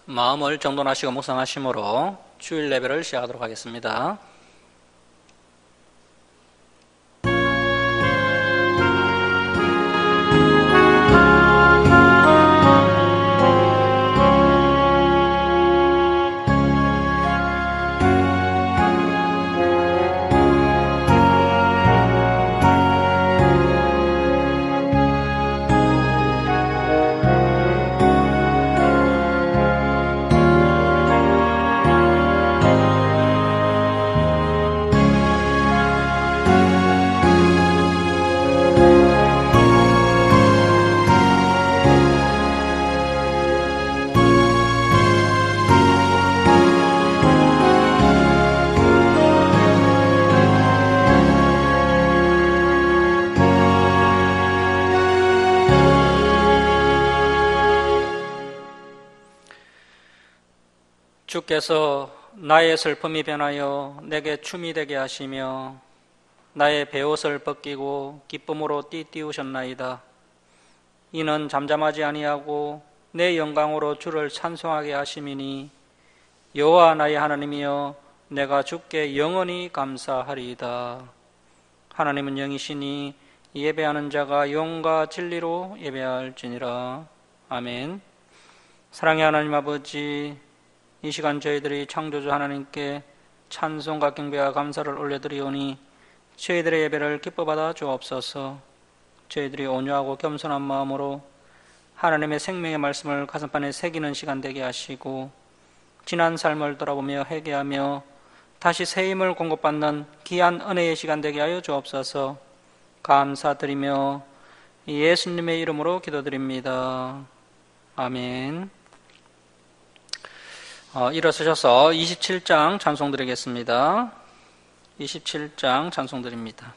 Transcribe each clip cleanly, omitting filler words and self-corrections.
마음을 정돈하시고 묵상하심으로 주일 예배를 시작하도록 하겠습니다. 주께서 나의 슬픔이 변하여 내게 춤이 되게 하시며 나의 베옷을 벗기고 기쁨으로 띠띠우셨나이다. 이는 잠잠하지 아니하고 내 영광으로 주를 찬송하게 하심이니 여호와 나의 하나님이여 내가 주께 영원히 감사하리이다. 하나님은 영이시니 예배하는 자가 영과 진리로 예배할지니라. 아멘. 사랑의 하나님 아버지, 이 시간 저희들이 창조주 하나님께 찬송과 경배와 감사를 올려드리오니 저희들의 예배를 기뻐받아 주옵소서. 저희들이 온유하고 겸손한 마음으로 하나님의 생명의 말씀을 가슴판에 새기는 시간 되게 하시고 지난 삶을 돌아보며 회개하며 다시 새 힘을 공급받는 귀한 은혜의 시간 되게 하여 주옵소서. 감사드리며 예수님의 이름으로 기도드립니다. 아멘. 일어서셔서 27장 찬송 드리겠습니다. 27장 찬송 드립니다.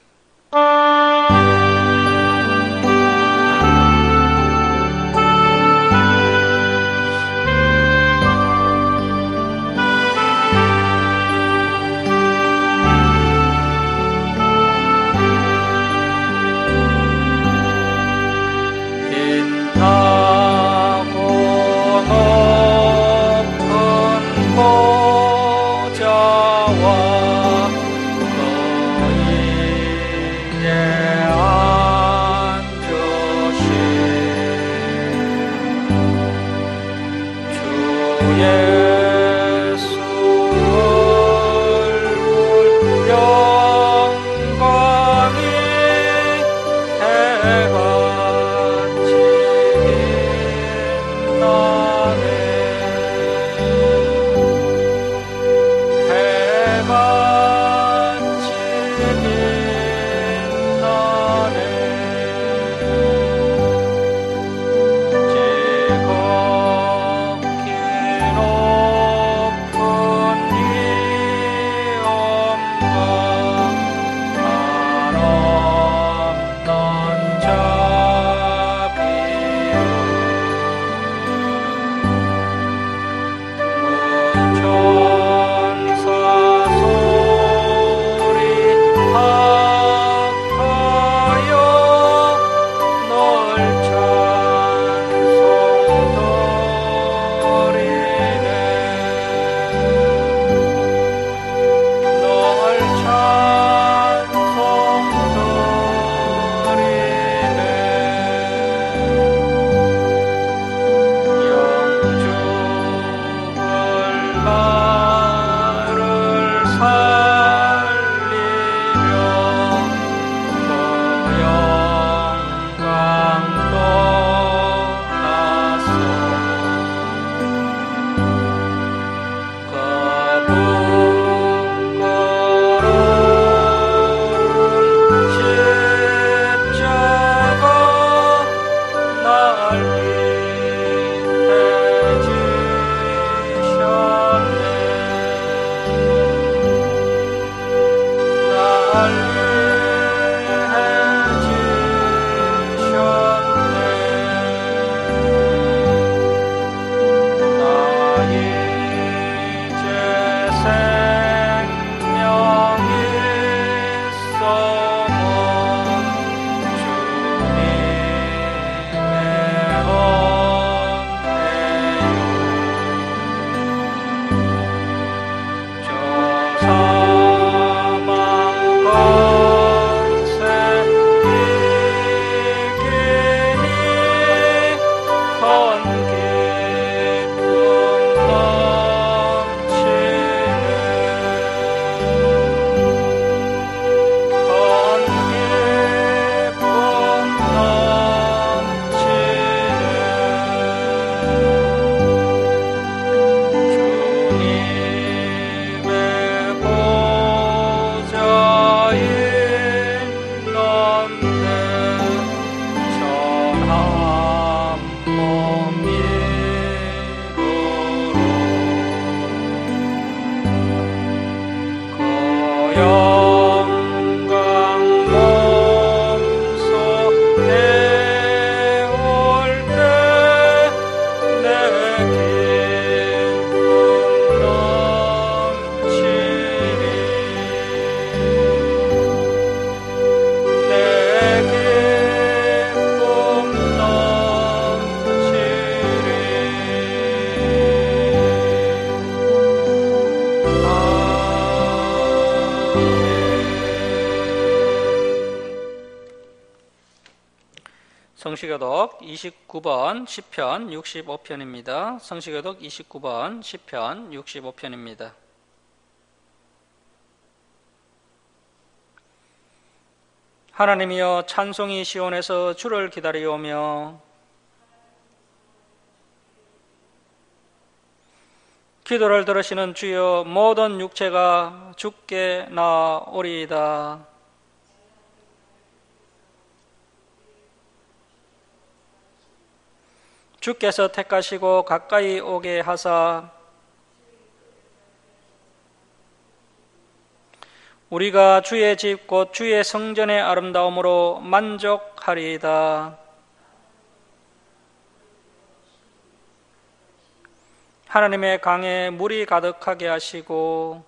성시교독 29번 시편 65편입니다. 성시교독 29번 시편 65편입니다. 하나님이여 찬송이 시온에서 주를 기다리오며 기도를 들으시는 주여 모든 육체가 주께 나아오리이다. 주께서 택하시고 가까이 오게 하사 우리가 주의 집 곧 주의 성전의 아름다움으로 만족하리이다. 하나님의 강에 물이 가득하게 하시고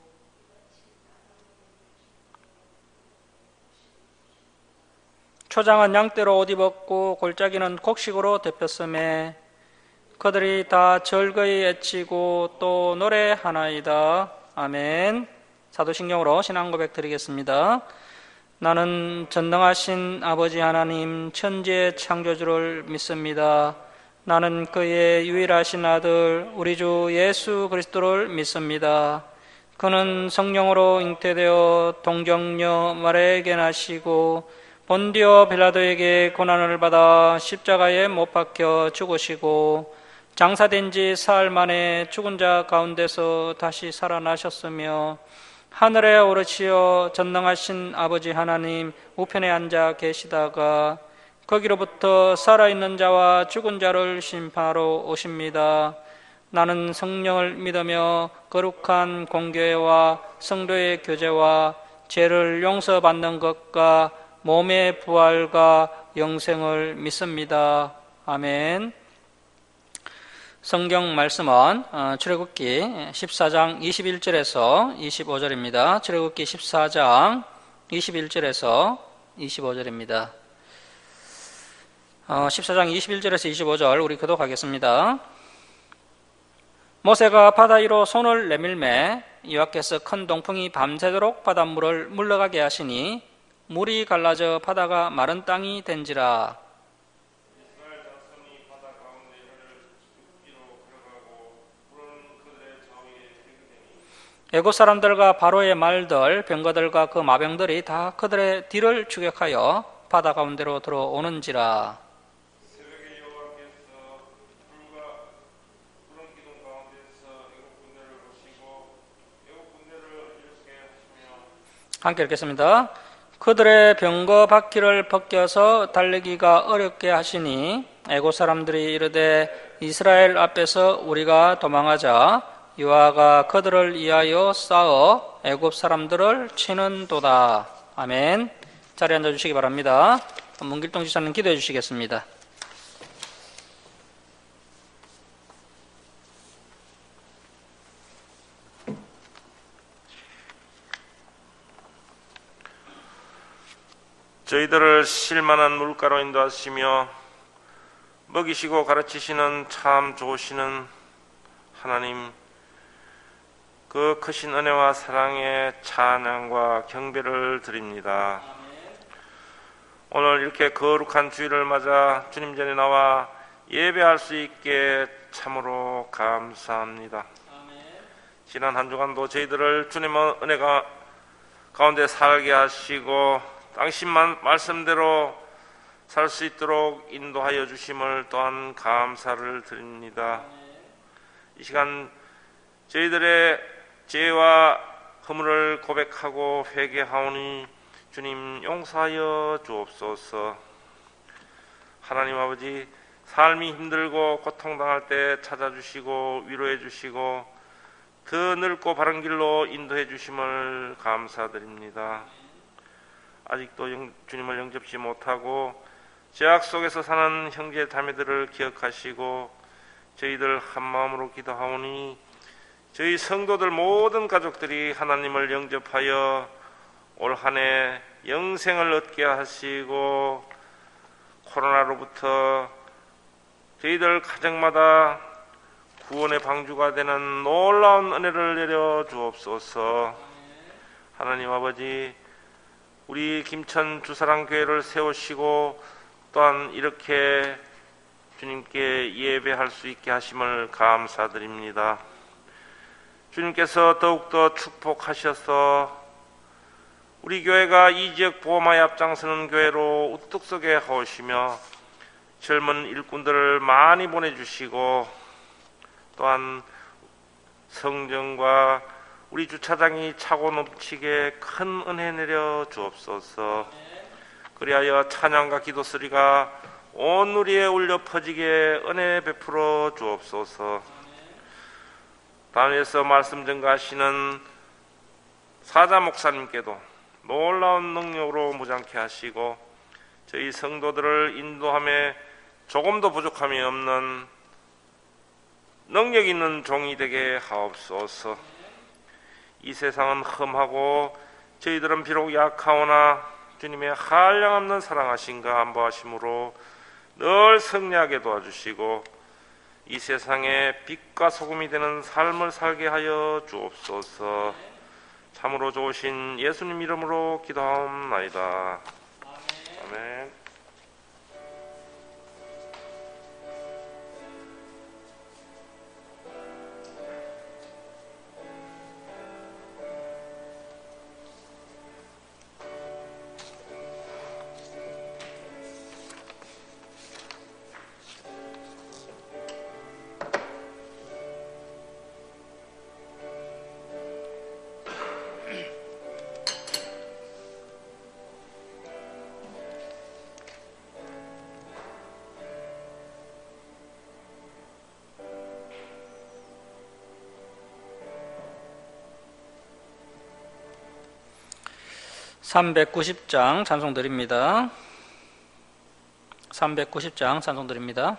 초장은 양떼로 옷 입었고 골짜기는 곡식으로 덮였음에 그들이 다 즐거이 애치고 또 노래하나이다. 아멘. 사도신경으로 신앙 고백 드리겠습니다. 나는 전능하신 아버지 하나님 천지의 창조주를 믿습니다. 나는 그의 유일하신 아들 우리 주 예수 그리스도를 믿습니다. 그는 성령으로 잉태되어 동정녀 마리아에게 나시고 본디오 빌라도에게 고난을 받아 십자가에 못 박혀 죽으시고 장사된 지 사흘 만에 죽은 자 가운데서 다시 살아나셨으며 하늘에 오르시어 전능하신 아버지 하나님 우편에 앉아 계시다가 거기로부터 살아있는 자와 죽은 자를 심판하러 오십니다. 나는 성령을 믿으며 거룩한 공교회와 성도의 교제와 죄를 용서받는 것과 몸의 부활과 영생을 믿습니다. 아멘. 성경 말씀은 출애굽기 14장 21절에서 25절입니다. 출애굽기 14장 21절에서 25절입니다. 14장 21절에서 25절 우리 교독하겠습니다. 모세가 바다 위로 손을 내밀매 여호와께서 큰 동풍이 밤새도록 바닷물을 물러가게 하시니 물이 갈라져 바다가 마른 땅이 된지라. 애굽 사람들과 바로의 말들 병거들과 그 마병들이 다 그들의 뒤를 추격하여 바다 가운데로 들어오는지라. 새벽에 여호와께서 불과 구름 기둥 가운데서 애굽 군대를 보시고 애굽 군대를 일으키게 하시며 함께 읽겠습니다. 그들의 병거 바퀴를 벗겨서 달리기가 어렵게 하시니 애굽 사람들이 이르되 이스라엘 앞에서 우리가 도망하자. 여호와가 그들을 위하여 싸워 애굽 사람들을 치는도다. 아멘. 자리에 앉아주시기 바랍니다. 문길동 지사님 기도해 주시겠습니다. 저희들을 실만한 물가로 인도하시며 먹이시고 가르치시는 참 좋으시는 하나님, 그 크신 은혜와 사랑에 찬양과 경배를 드립니다. 오늘 이렇게 거룩한 주일을 맞아 주님 전에 나와 예배할 수 있게 참으로 감사합니다. 지난 한 주간도 저희들을 주님의 은혜가 가운데 살게 하시고 당신만 말씀대로 살 수 있도록 인도하여 주심을 또한 감사를 드립니다. 이 시간 저희들의 죄와 허물을 고백하고 회개하오니 주님 용서하여 주옵소서. 하나님 아버지, 삶이 힘들고 고통당할 때 찾아주시고 위로해 주시고 더 넓고 바른 길로 인도해 주심을 감사드립니다. 아직도 주님을 영접지 못하고 죄악 속에서 사는 형제 자매들을 기억하시고 저희들 한마음으로 기도하오니 저희 성도들 모든 가족들이 하나님을 영접하여 올 한 해 영생을 얻게 하시고 코로나로부터 저희들 가정마다 구원의 방주가 되는 놀라운 은혜를 내려 주옵소서. 하나님 아버지, 우리 김천 주사랑교회를 세우시고 또한 이렇게 주님께 예배할 수 있게 하심을 감사드립니다. 주님께서 더욱더 축복하셔서 우리 교회가 이 지역 보험화에 앞장서는 교회로 우뚝 서게 하시며 젊은 일꾼들을 많이 보내주시고 또한 성전과 우리 주차장이 차고 넘치게 큰 은혜 내려 주옵소서. 그리하여 찬양과 기도 소리가 온 누리에 울려 퍼지게 은혜 베풀어 주옵소서. 단위에서 말씀 전가하시는 사자 목사님께도 놀라운 능력으로 무장케 하시고 저희 성도들을 인도함에 조금도 부족함이 없는 능력 있는 종이 되게 하옵소서. 이 세상은 험하고 저희들은 비록 약하오나 주님의 한량없는 사랑하심과 안보하심으로 늘 승리하게 도와주시고 이 세상에 빛과 소금이 되는 삶을 살게 하여 주옵소서. 참으로 좋으신 예수님 이름으로 기도하옵나이다. 아멘. (390장) 찬송 드립니다. 390장 찬송 드립니다.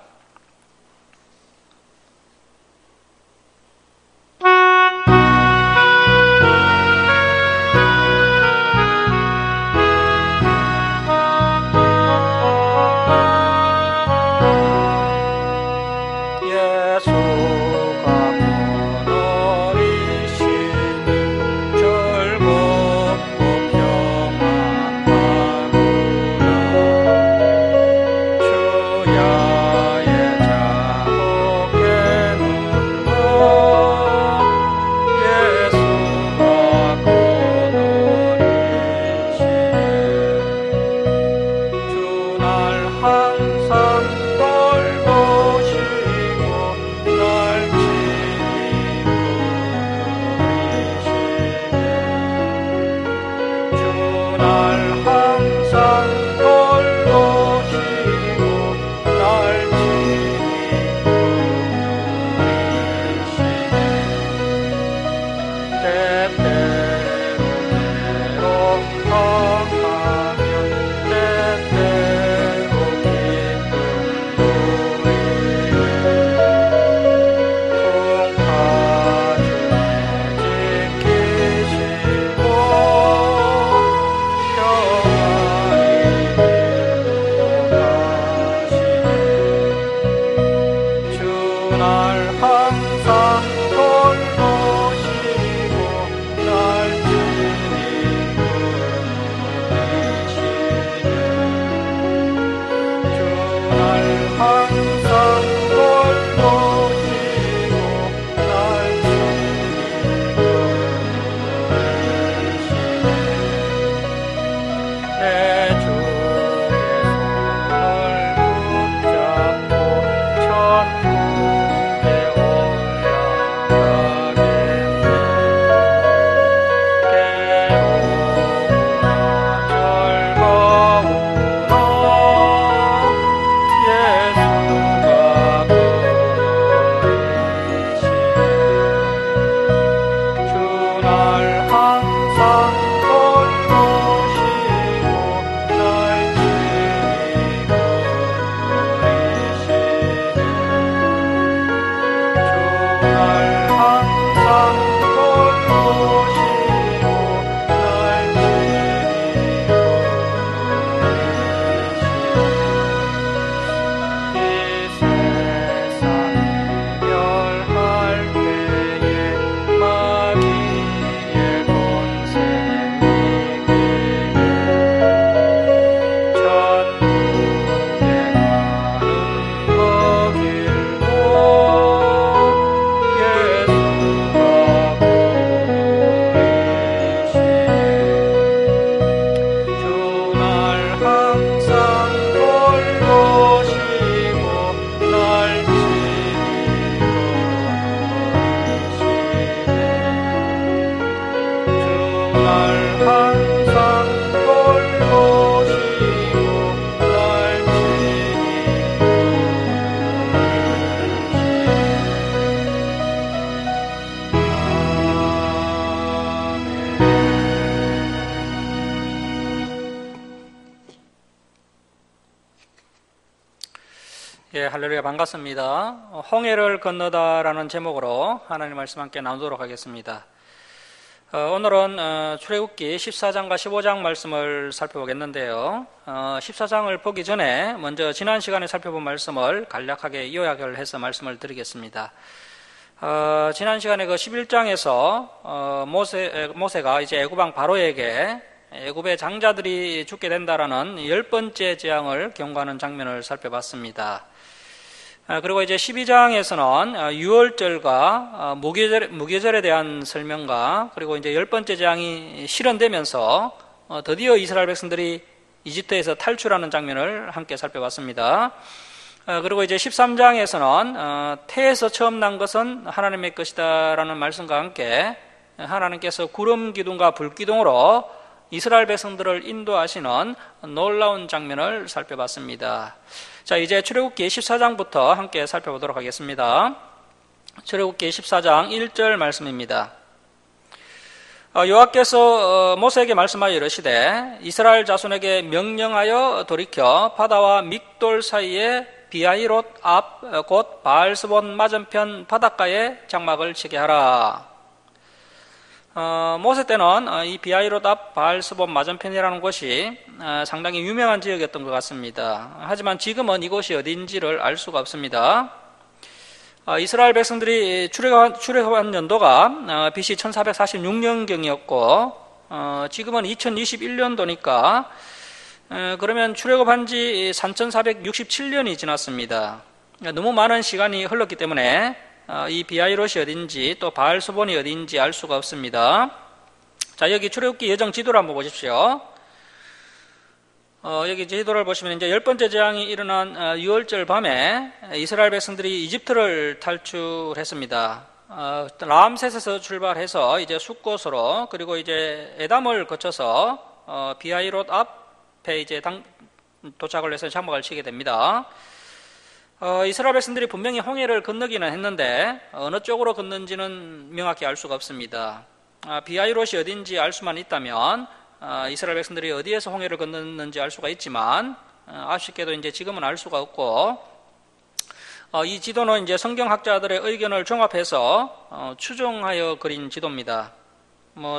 할렐루야, 반갑습니다. 홍해를 건너다라는 제목으로 하나님 말씀 함께 나누도록 하겠습니다. 오늘은 출애굽기 14장과 15장 말씀을 살펴보겠는데요. 14장을 보기 전에 먼저 지난 시간에 살펴본 말씀을 간략하게 요약을 해서 말씀을 드리겠습니다. 지난 시간에 그 11장에서 모세가 이제 애굽 왕 바로에게 애굽의 장자들이 죽게 된다라는 10번째 재앙을 경고하는 장면을 살펴봤습니다. 그리고 이제 12장에서는 유월절과 무교절에 대한 설명과 그리고 이제 10번째 재앙이 실현되면서 드디어 이스라엘 백성들이 이집트에서 탈출하는 장면을 함께 살펴봤습니다. 그리고 이제 13장에서는 태에서 처음 난 것은 하나님의 것이다라는 말씀과 함께 하나님께서 구름 기둥과 불 기둥으로 이스라엘 백성들을 인도하시는 놀라운 장면을 살펴봤습니다. 자, 이제 출애굽기 14장부터 함께 살펴보도록 하겠습니다. 출애굽기 14장 1절 말씀입니다. 여호와께서 모세에게 말씀하여 이르시되 이스라엘 자손에게 명령하여 돌이켜 바다와 믹돌 사이에 비아히롯 앞 곧 바알스본 맞은편 바닷가에 장막을 치게 하라. 모세 때는 이 비아히롯 앞 바알스본 맞은편이라는 곳이 상당히 유명한 지역이었던 것 같습니다. 하지만 지금은 이곳이 어딘지를 알 수가 없습니다. 이스라엘 백성들이 출애굽한 연도가 BC 1446년경이었고 지금은 2021년도니까 그러면 출애굽한 지 3467년이 지났습니다. 너무 많은 시간이 흘렀기 때문에 이 비아히롯이 어딘지 또 바알스본이 어딘지 알 수가 없습니다. 자, 여기 출애굽기 예정 지도를 한번 보십시오. 여기 지도를 보시면 이제 10번째 재앙이 일어난 유월절 밤에 이스라엘 백성들이 이집트를 탈출했습니다. 람셋에서 출발해서 이제 숫곳으로 그리고 이제 에담을 거쳐서 비아히롯 앞에 이제 도착을 해서 장막을 치게 됩니다. 이스라엘 백성들이 분명히 홍해를 건너기는 했는데 어느 쪽으로 건넌지는 명확히 알 수가 없습니다. 비아히롯이 어딘지 알 수만 있다면 이스라엘 백성들이 어디에서 홍해를 건넜는지 알 수가 있지만 아쉽게도 이제 지금은 알 수가 없고 이 지도는 이제 성경학자들의 의견을 종합해서 추정하여 그린 지도입니다.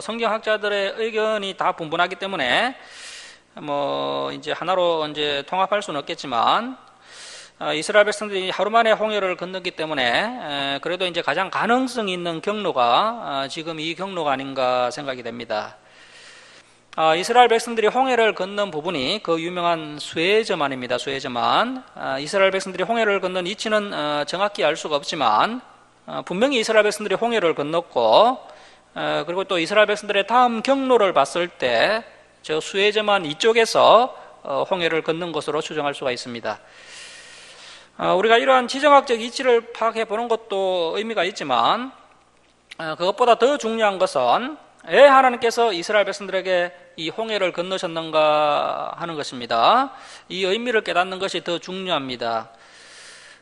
성경학자들의 의견이 다 분분하기 때문에 이제 하나로 이제 통합할 수는 없겠지만 이스라엘 백성들이 하루 만에 홍해를 건넜기 때문에 그래도 이제 가장 가능성이 있는 경로가 지금 이 경로가 아닌가 생각이 됩니다. 이스라엘 백성들이 홍해를 건넌 부분이 그 유명한 수에즈만입니다. 수에즈만. 이스라엘 백성들이 홍해를 건넌 위치는 정확히 알 수가 없지만 분명히 이스라엘 백성들이 홍해를 건넜고 그리고 또 이스라엘 백성들의 다음 경로를 봤을 때 저 수에즈만 이쪽에서 홍해를 건넌 것으로 추정할 수가 있습니다. 우리가 이러한 지정학적 이치를 파악해 보는 것도 의미가 있지만 그것보다 더 중요한 것은 왜 하나님께서 이스라엘 백성들에게 이 홍해를 건너셨는가 하는 것입니다. 이 의미를 깨닫는 것이 더 중요합니다.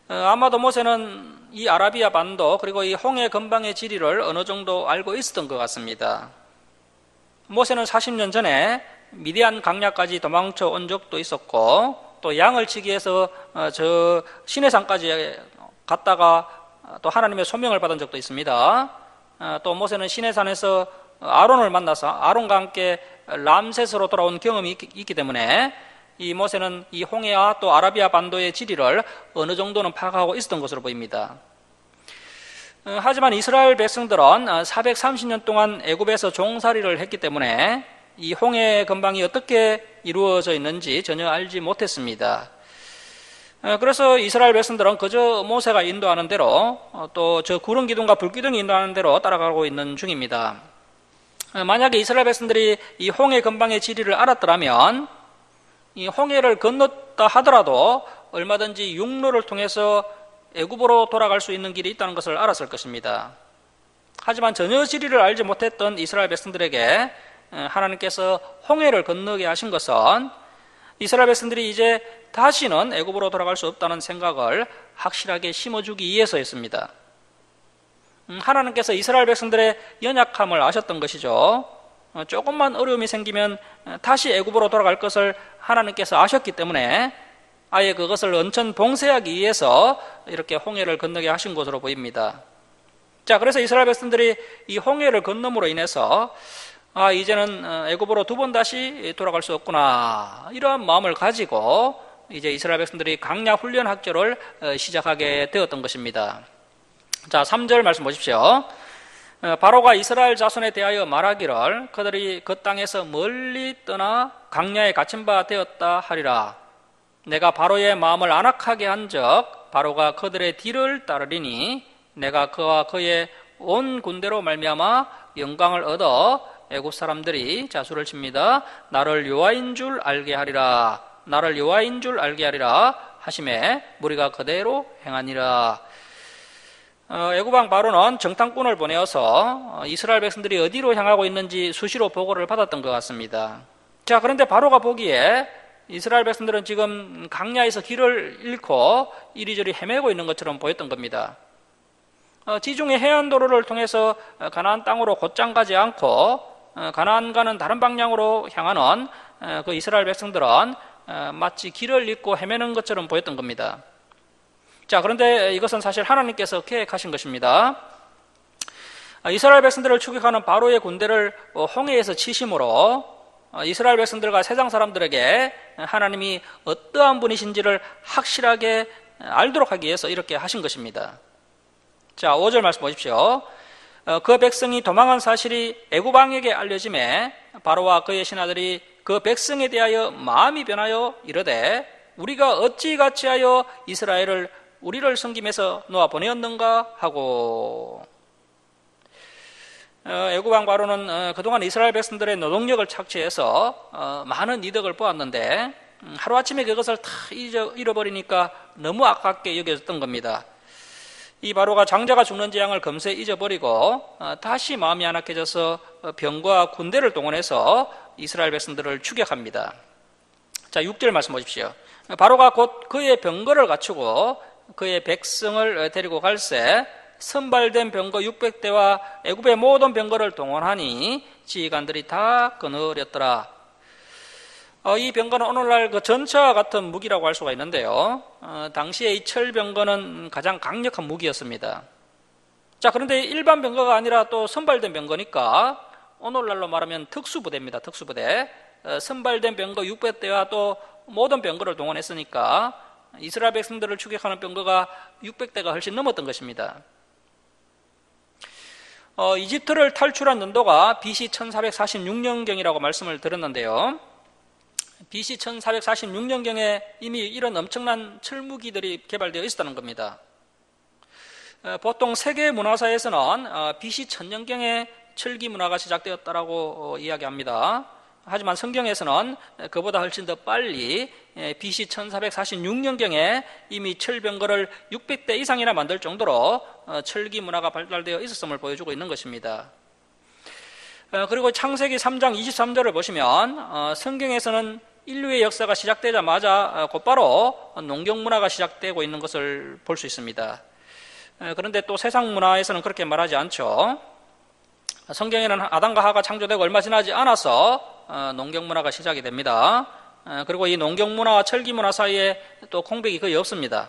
아마도 모세는 이 아라비아 반도 그리고 이 홍해 근방의 지리를 어느 정도 알고 있었던 것 같습니다. 모세는 40년 전에 미디안 강야까지 도망쳐 온 적도 있었고 또 양을 치기 위해서 저 시내산까지 갔다가 또 하나님의 소명을 받은 적도 있습니다. 또 모세는 시내산에서 아론을 만나서 아론과 함께 람셋으로 돌아온 경험이 있기 때문에 이 모세는 이 홍해와 또 아라비아 반도의 지리를 어느 정도는 파악하고 있었던 것으로 보입니다. 하지만 이스라엘 백성들은 430년 동안 애굽에서 종살이를 했기 때문에 이 홍해 근방이 어떻게 이루어져 있는지 전혀 알지 못했습니다. 그래서 이스라엘 백성들은 그저 모세가 인도하는 대로 또 저 구름 기둥과 불 기둥이 인도하는 대로 따라가고 있는 중입니다. 만약에 이스라엘 백성들이 이 홍해 근방의 지리를 알았더라면 이 홍해를 건넜다 하더라도 얼마든지 육로를 통해서 애굽으로 돌아갈 수 있는 길이 있다는 것을 알았을 것입니다. 하지만 전혀 지리를 알지 못했던 이스라엘 백성들에게 하나님께서 홍해를 건너게 하신 것은 이스라엘 백성들이 이제 다시는 애굽으로 돌아갈 수 없다는 생각을 확실하게 심어주기 위해서였습니다. 하나님께서 이스라엘 백성들의 연약함을 아셨던 것이죠. 조금만 어려움이 생기면 다시 애굽으로 돌아갈 것을 하나님께서 아셨기 때문에 아예 그것을 온천 봉쇄하기 위해서 이렇게 홍해를 건너게 하신 것으로 보입니다. 자, 그래서 이스라엘 백성들이 이 홍해를 건너므로 인해서 이제는 애굽으로 두 번 다시 돌아갈 수 없구나, 이러한 마음을 가지고 이제 이스라엘 백성들이 강야 훈련 학교를 시작하게 되었던 것입니다. 자, 3절 말씀 보십시오. 바로가 이스라엘 자손에 대하여 말하기를 그들이 그 땅에서 멀리 떠나 강야에 갇힌 바 되었다 하리라. 내가 바로의 마음을 안악하게 한즉 바로가 그들의 뒤를 따르리니 내가 그와 그의 온 군대로 말미암아 영광을 얻어 애굽 사람들이 자수를 칩니다. 나를 여호와인 줄 알게 하리라. 나를 여호와인 줄 알게 하리라 하심에 무리가 그대로 행하니라. 애굽 왕 바로는 정탐꾼을 보내어서 이스라엘 백성들이 어디로 향하고 있는지 수시로 보고를 받았던 것 같습니다. 자, 그런데 바로가 보기에 이스라엘 백성들은 지금 강야에서 길을 잃고 이리저리 헤매고 있는 것처럼 보였던 겁니다. 지중해 해안도로를 통해서 가나안 땅으로 곧장 가지 않고 가나안 가는 다른 방향으로 향하는 그 이스라엘 백성들은 마치 길을 잃고 헤매는 것처럼 보였던 겁니다. 자, 그런데 이것은 사실 하나님께서 계획하신 것입니다. 이스라엘 백성들을 추격하는 바로의 군대를 홍해에서 치심으로 이스라엘 백성들과 세상 사람들에게 하나님이 어떠한 분이신지를 확실하게 알도록 하기 위해서 이렇게 하신 것입니다. 자, 5절 말씀 보십시오. 그 백성이 도망한 사실이 애굽 왕에게 알려짐에 바로와 그의 신하들이 그 백성에 대하여 마음이 변하여 이르되 우리가 어찌 같이하여 이스라엘을 우리를 섬김에서 놓아 보내었는가 하고. 애굽 왕 바로는 그동안 이스라엘 백성들의 노동력을 착취해서 많은 이득을 보았는데 하루아침에 그것을 다 잃어버리니까 너무 아깝게 여겨졌던 겁니다. 이 바로가 장자가 죽는 재앙을 금세 잊어버리고 다시 마음이 안악해져서 병과 군대를 동원해서 이스라엘 백성들을 추격합니다. 자, 6절 말씀 보십시오. 바로가 곧 그의 병거를 갖추고 그의 백성을 데리고 갈새 선발된 병거 600대와 애굽의 모든 병거를 동원하니 지휘관들이 다 끊어렸더라. 이 병거는 오늘날 그 전차와 같은 무기라고 할 수가 있는데요. 당시에 이 철병거는 가장 강력한 무기였습니다. 자, 그런데 일반 병거가 아니라 또 선발된 병거니까 오늘날로 말하면 특수부대입니다. 특수부대. 선발된 병거 600대와 또 모든 병거를 동원했으니까 이스라엘 백성들을 추격하는 병거가 600대가 훨씬 넘었던 것입니다. 이집트를 탈출한 연도가 BC 1446년경이라고 말씀을 드렸는데요. BC 1446년경에 이미 이런 엄청난 철무기들이 개발되어 있었다는 겁니다. 보통 세계 문화사에서는 BC 1000년경에 철기 문화가 시작되었다라고 이야기합니다. 하지만 성경에서는 그보다 훨씬 더 빨리 BC 1446년경에 이미 철병거를 600대 이상이나 만들 정도로 철기 문화가 발달되어 있었음을 보여주고 있는 것입니다. 그리고 창세기 3장 23절을 보시면 성경에서는 인류의 역사가 시작되자마자 곧바로 농경 문화가 시작되고 있는 것을 볼 수 있습니다. 그런데 또 세상 문화에서는 그렇게 말하지 않죠. 성경에는 아담과 하가 창조되고 얼마 지나지 않아서 농경 문화가 시작이 됩니다. 그리고 이 농경 문화와 철기 문화 사이에 또 공백이 거의 없습니다.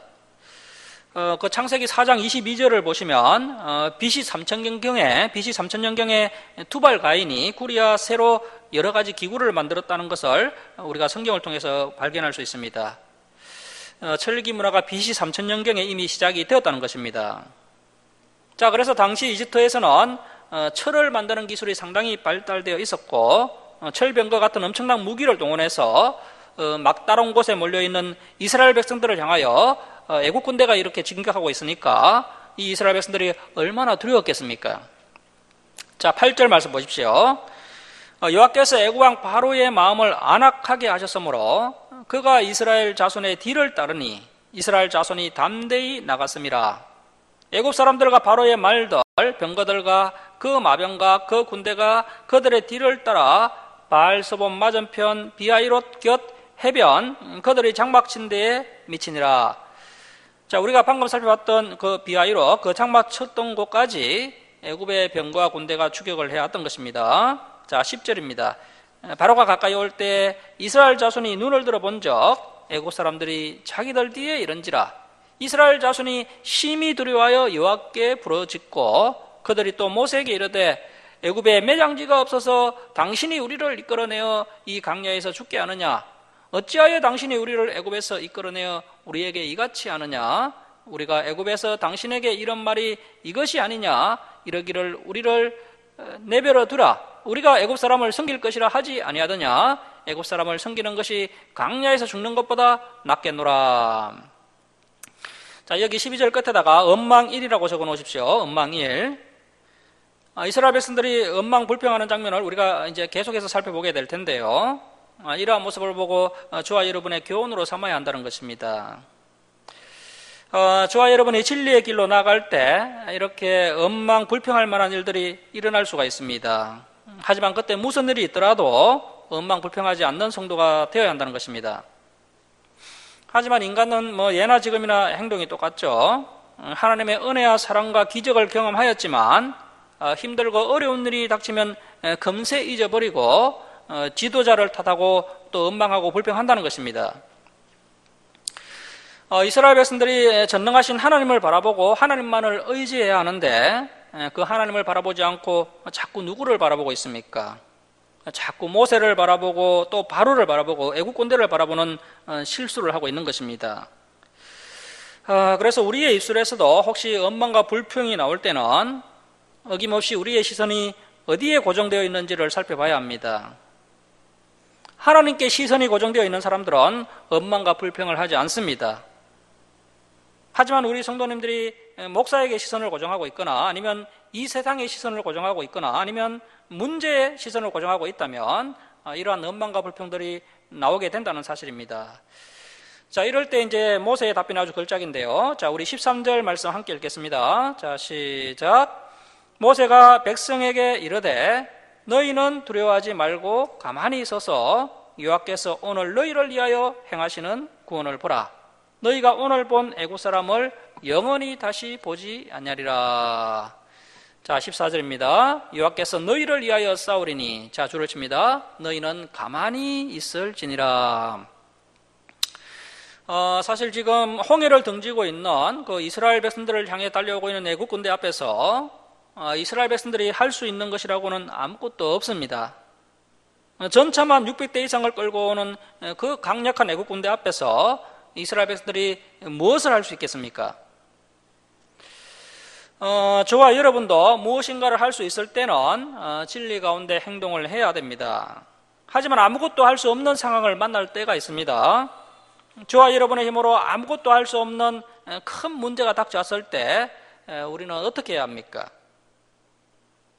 그 창세기 4장 22절을 보시면 BC 3000년경에 투발 가인이 구리와 새로 여러 가지 기구를 만들었다는 것을 우리가 성경을 통해서 발견할 수 있습니다. 철기 문화가 BC 3000년경에 이미 시작이 되었다는 것입니다. 자, 그래서 당시 이집트에서는 철을 만드는 기술이 상당히 발달되어 있었고 철병과 같은 엄청난 무기를 동원해서 막다른 곳에 몰려있는 이스라엘 백성들을 향하여 애국 군대가 이렇게 진격하고 있으니까 이 이스라엘 백성들이 얼마나 두려웠겠습니까? 자, 8절 말씀 보십시오. 여호와께서 애국 왕 바로의 마음을 안악하게 하셨으므로 그가 이스라엘 자손의 뒤를 따르니 이스라엘 자손이 담대히 나갔음이라. 애국 사람들과 바로의 말들 병거들과 그 마병과 그 군대가 그들의 뒤를 따라 바알서본 맞은편 비하이롯 곁 해변 그들의 장막 침대에 미치니라. 자, 우리가 방금 살펴봤던 그 비하이롯 그 장막 쳤던 곳까지 애굽의 병거와 군대가 추격을 해왔던 것입니다. 자, 10절입니다. 바로가 가까이 올 때 이스라엘 자손이 눈을 들어 본적 애국 사람들이 자기들 뒤에 이른지라. 이스라엘 자손이 심히 두려워하여 여호와께 부르짖고 그들이 또 모세에게 이르되 애굽에 매장지가 없어서 당신이 우리를 이끌어내어 이 강야에서 죽게 하느냐? 어찌하여 당신이 우리를 애굽에서 이끌어내어 우리에게 이같이 하느냐? 우리가 애굽에서 당신에게 이런 말이 이것이 아니냐? 이러기를 우리를 내버려 두라. 우리가 애굽 사람을 섬길 것이라 하지 아니하더냐? 애굽 사람을 섬기는 것이 강야에서 죽는 것보다 낫겠노라. 자, 여기 12절 끝에다가 언망1이라고 적어 놓으십시오. 언망1. 이스라엘 백성들이 언망 불평하는 장면을 우리가 이제 계속해서 살펴보게 될 텐데요. 이러한 모습을 보고 저와 여러분의 교훈으로 삼아야 한다는 것입니다. 저와 여러분이 진리의 길로 나아갈 때 이렇게 언망 불평할 만한 일들이 일어날 수가 있습니다. 하지만 그때 무슨 일이 있더라도 언망 불평하지 않는 성도가 되어야 한다는 것입니다. 하지만 인간은 예나 지금이나 행동이 똑같죠. 하나님의 은혜와 사랑과 기적을 경험하였지만 힘들고 어려운 일이 닥치면 금세 잊어버리고 지도자를 탓하고 또 원망하고 불평한다는 것입니다. 이스라엘 백성들이 전능하신 하나님을 바라보고 하나님만을 의지해야 하는데 그 하나님을 바라보지 않고 자꾸 누구를 바라보고 있습니까? 자꾸 모세를 바라보고 또 바로를 바라보고 애국 군대를 바라보는 실수를 하고 있는 것입니다. 그래서 우리의 입술에서도 혹시 원망과 불평이 나올 때는 어김없이 우리의 시선이 어디에 고정되어 있는지를 살펴봐야 합니다. 하나님께 시선이 고정되어 있는 사람들은 원망과 불평을 하지 않습니다. 하지만 우리 성도님들이 목사에게 시선을 고정하고 있거나 아니면 이 세상의 시선을 고정하고 있거나 아니면 문제의 시선을 고정하고 있다면 이러한 원망과 불평들이 나오게 된다는 사실입니다. 자, 이럴 때 이제 모세의 답변이 아주 걸작인데요. 자, 우리 13절 말씀 함께 읽겠습니다. 자, 시작. 모세가 백성에게 이르되 너희는 두려워하지 말고 가만히 있어서 여호와께서 오늘 너희를 위하여 행하시는 구원을 보라. 너희가 오늘 본 애국 사람을 영원히 다시 보지 아니하리라. 자, 14절입니다. 여호와께서 너희를 위하여 싸우리니, 자, 줄을 칩니다. 너희는 가만히 있을지니라. 사실 지금 홍해를 등지고 있는 그 이스라엘 백성들을 향해 달려오고 있는 애국 군대 앞에서 이스라엘 백성들이 할 수 있는 것이라고는 아무것도 없습니다. 전차만 600대 이상을 끌고 오는 그 강력한 애국 군대 앞에서 이스라엘 백성들이 무엇을 할 수 있겠습니까? 저와 여러분도 무엇인가를 할 수 있을 때는 진리 가운데 행동을 해야 됩니다. 하지만 아무것도 할 수 없는 상황을 만날 때가 있습니다. 저와 여러분의 힘으로 아무것도 할 수 없는 큰 문제가 닥쳐왔을 때 우리는 어떻게 해야 합니까?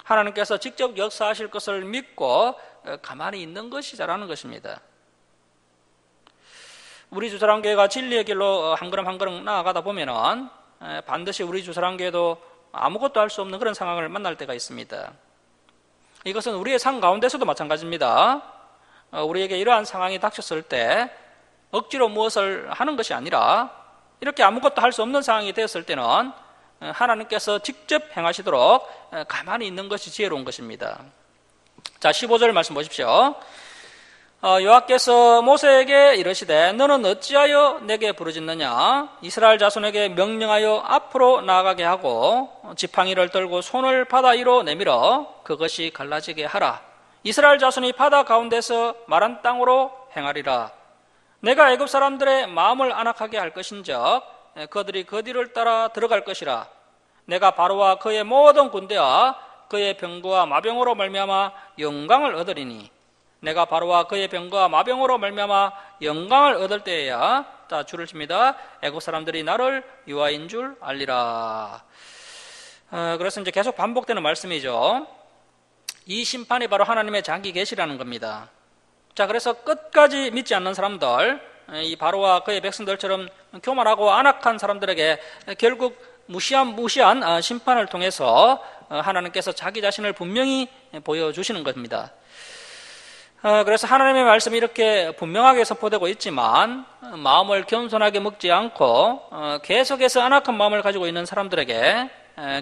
하나님께서 직접 역사하실 것을 믿고 가만히 있는 것이 잘하는 것입니다. 우리 주사랑교회가 진리의 길로 한 걸음 한 걸음 나아가다 보면은 반드시 우리 주사랑교회도 아무것도 할 수 없는 그런 상황을 만날 때가 있습니다. 이것은 우리의 삶 가운데서도 마찬가지입니다. 우리에게 이러한 상황이 닥쳤을 때 억지로 무엇을 하는 것이 아니라 이렇게 아무것도 할 수 없는 상황이 되었을 때는 하나님께서 직접 행하시도록 가만히 있는 것이 지혜로운 것입니다. 자, 15절 말씀 보십시오. 여호와께서 모세에게 이르시되 너는 어찌하여 내게 부르짖느냐? 이스라엘 자손에게 명령하여 앞으로 나아가게 하고 지팡이를 들고 손을 바다 위로 내밀어 그것이 갈라지게 하라. 이스라엘 자손이 바다 가운데서 마른 땅으로 행하리라. 내가 애굽 사람들의 마음을 안악하게 할 것인즉 그들이 그 뒤를 따라 들어갈 것이라. 내가 바로와 그의 모든 군대와 그의 병거와 마병으로 말미암아 영광을 얻으리니 내가 바로와 그의 병거와 마병으로 말미암아 영광을 얻을 때에야, 자, 줄을 칩니다. 애국 사람들이 나를 여호와인 줄 알리라. 그래서 이제 계속 반복되는 말씀이죠. 이 심판이 바로 하나님의 자기 계시라는 겁니다. 자, 그래서 끝까지 믿지 않는 사람들, 이 바로와 그의 백성들처럼 교만하고 안악한 사람들에게 결국 무시한 심판을 통해서 하나님께서 자기 자신을 분명히 보여주시는 겁니다. 그래서 하나님의 말씀이 이렇게 분명하게 선포되고 있지만 마음을 겸손하게 먹지 않고 계속해서 안악한 마음을 가지고 있는 사람들에게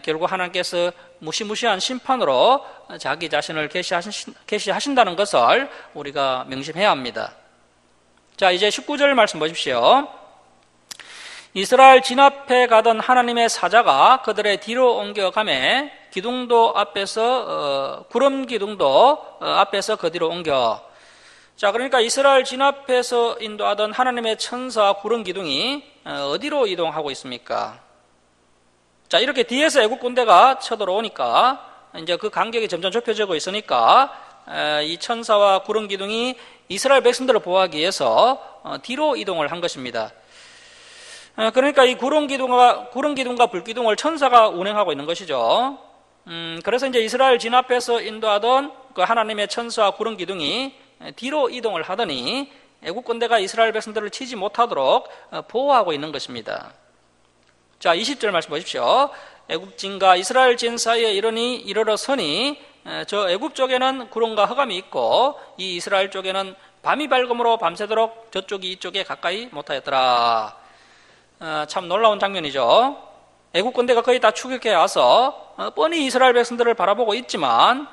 결국 하나님께서 무시무시한 심판으로 자기 자신을 계시하신다는 것을 우리가 명심해야 합니다. 자, 이제 19절 말씀 보십시오. 이스라엘 진압해 가던 하나님의 사자가 그들의 뒤로 옮겨가매 기둥도 앞에서 구름 기둥도 앞에서 그 뒤로 옮겨. 자, 그러니까 이스라엘 진압해서 인도하던 하나님의 천사 구름 기둥이 어디로 이동하고 있습니까? 자, 이렇게 뒤에서 애국 군대가 쳐들어오니까 이제 그 간격이 점점 좁혀지고 있으니까 이 천사와 구름 기둥이 이스라엘 백성들을 보호하기 위해서 뒤로 이동을 한 것입니다. 그러니까 이 구름 기둥과 불 기둥을 천사가 운행하고 있는 것이죠. 그래서 이제 이스라엘 진압해서 인도하던 그 하나님의 천사와 구름 기둥이 뒤로 이동을 하더니 애국 군대가 이스라엘 백성들을 치지 못하도록 보호하고 있는 것입니다. 자, 20절 말씀 보십시오. 애국진과 이스라엘 진 사이에 이르러서니 저 애국 쪽에는 구름과 흑암이 있고 이 이스라엘 쪽에는 밤이 밝음으로 밤새도록 저쪽이 이쪽에 가까이 못하였더라. 참 놀라운 장면이죠. 애국 군대가 거의 다 추격해 와서 뻔히 이스라엘 백성들을 바라보고 있지만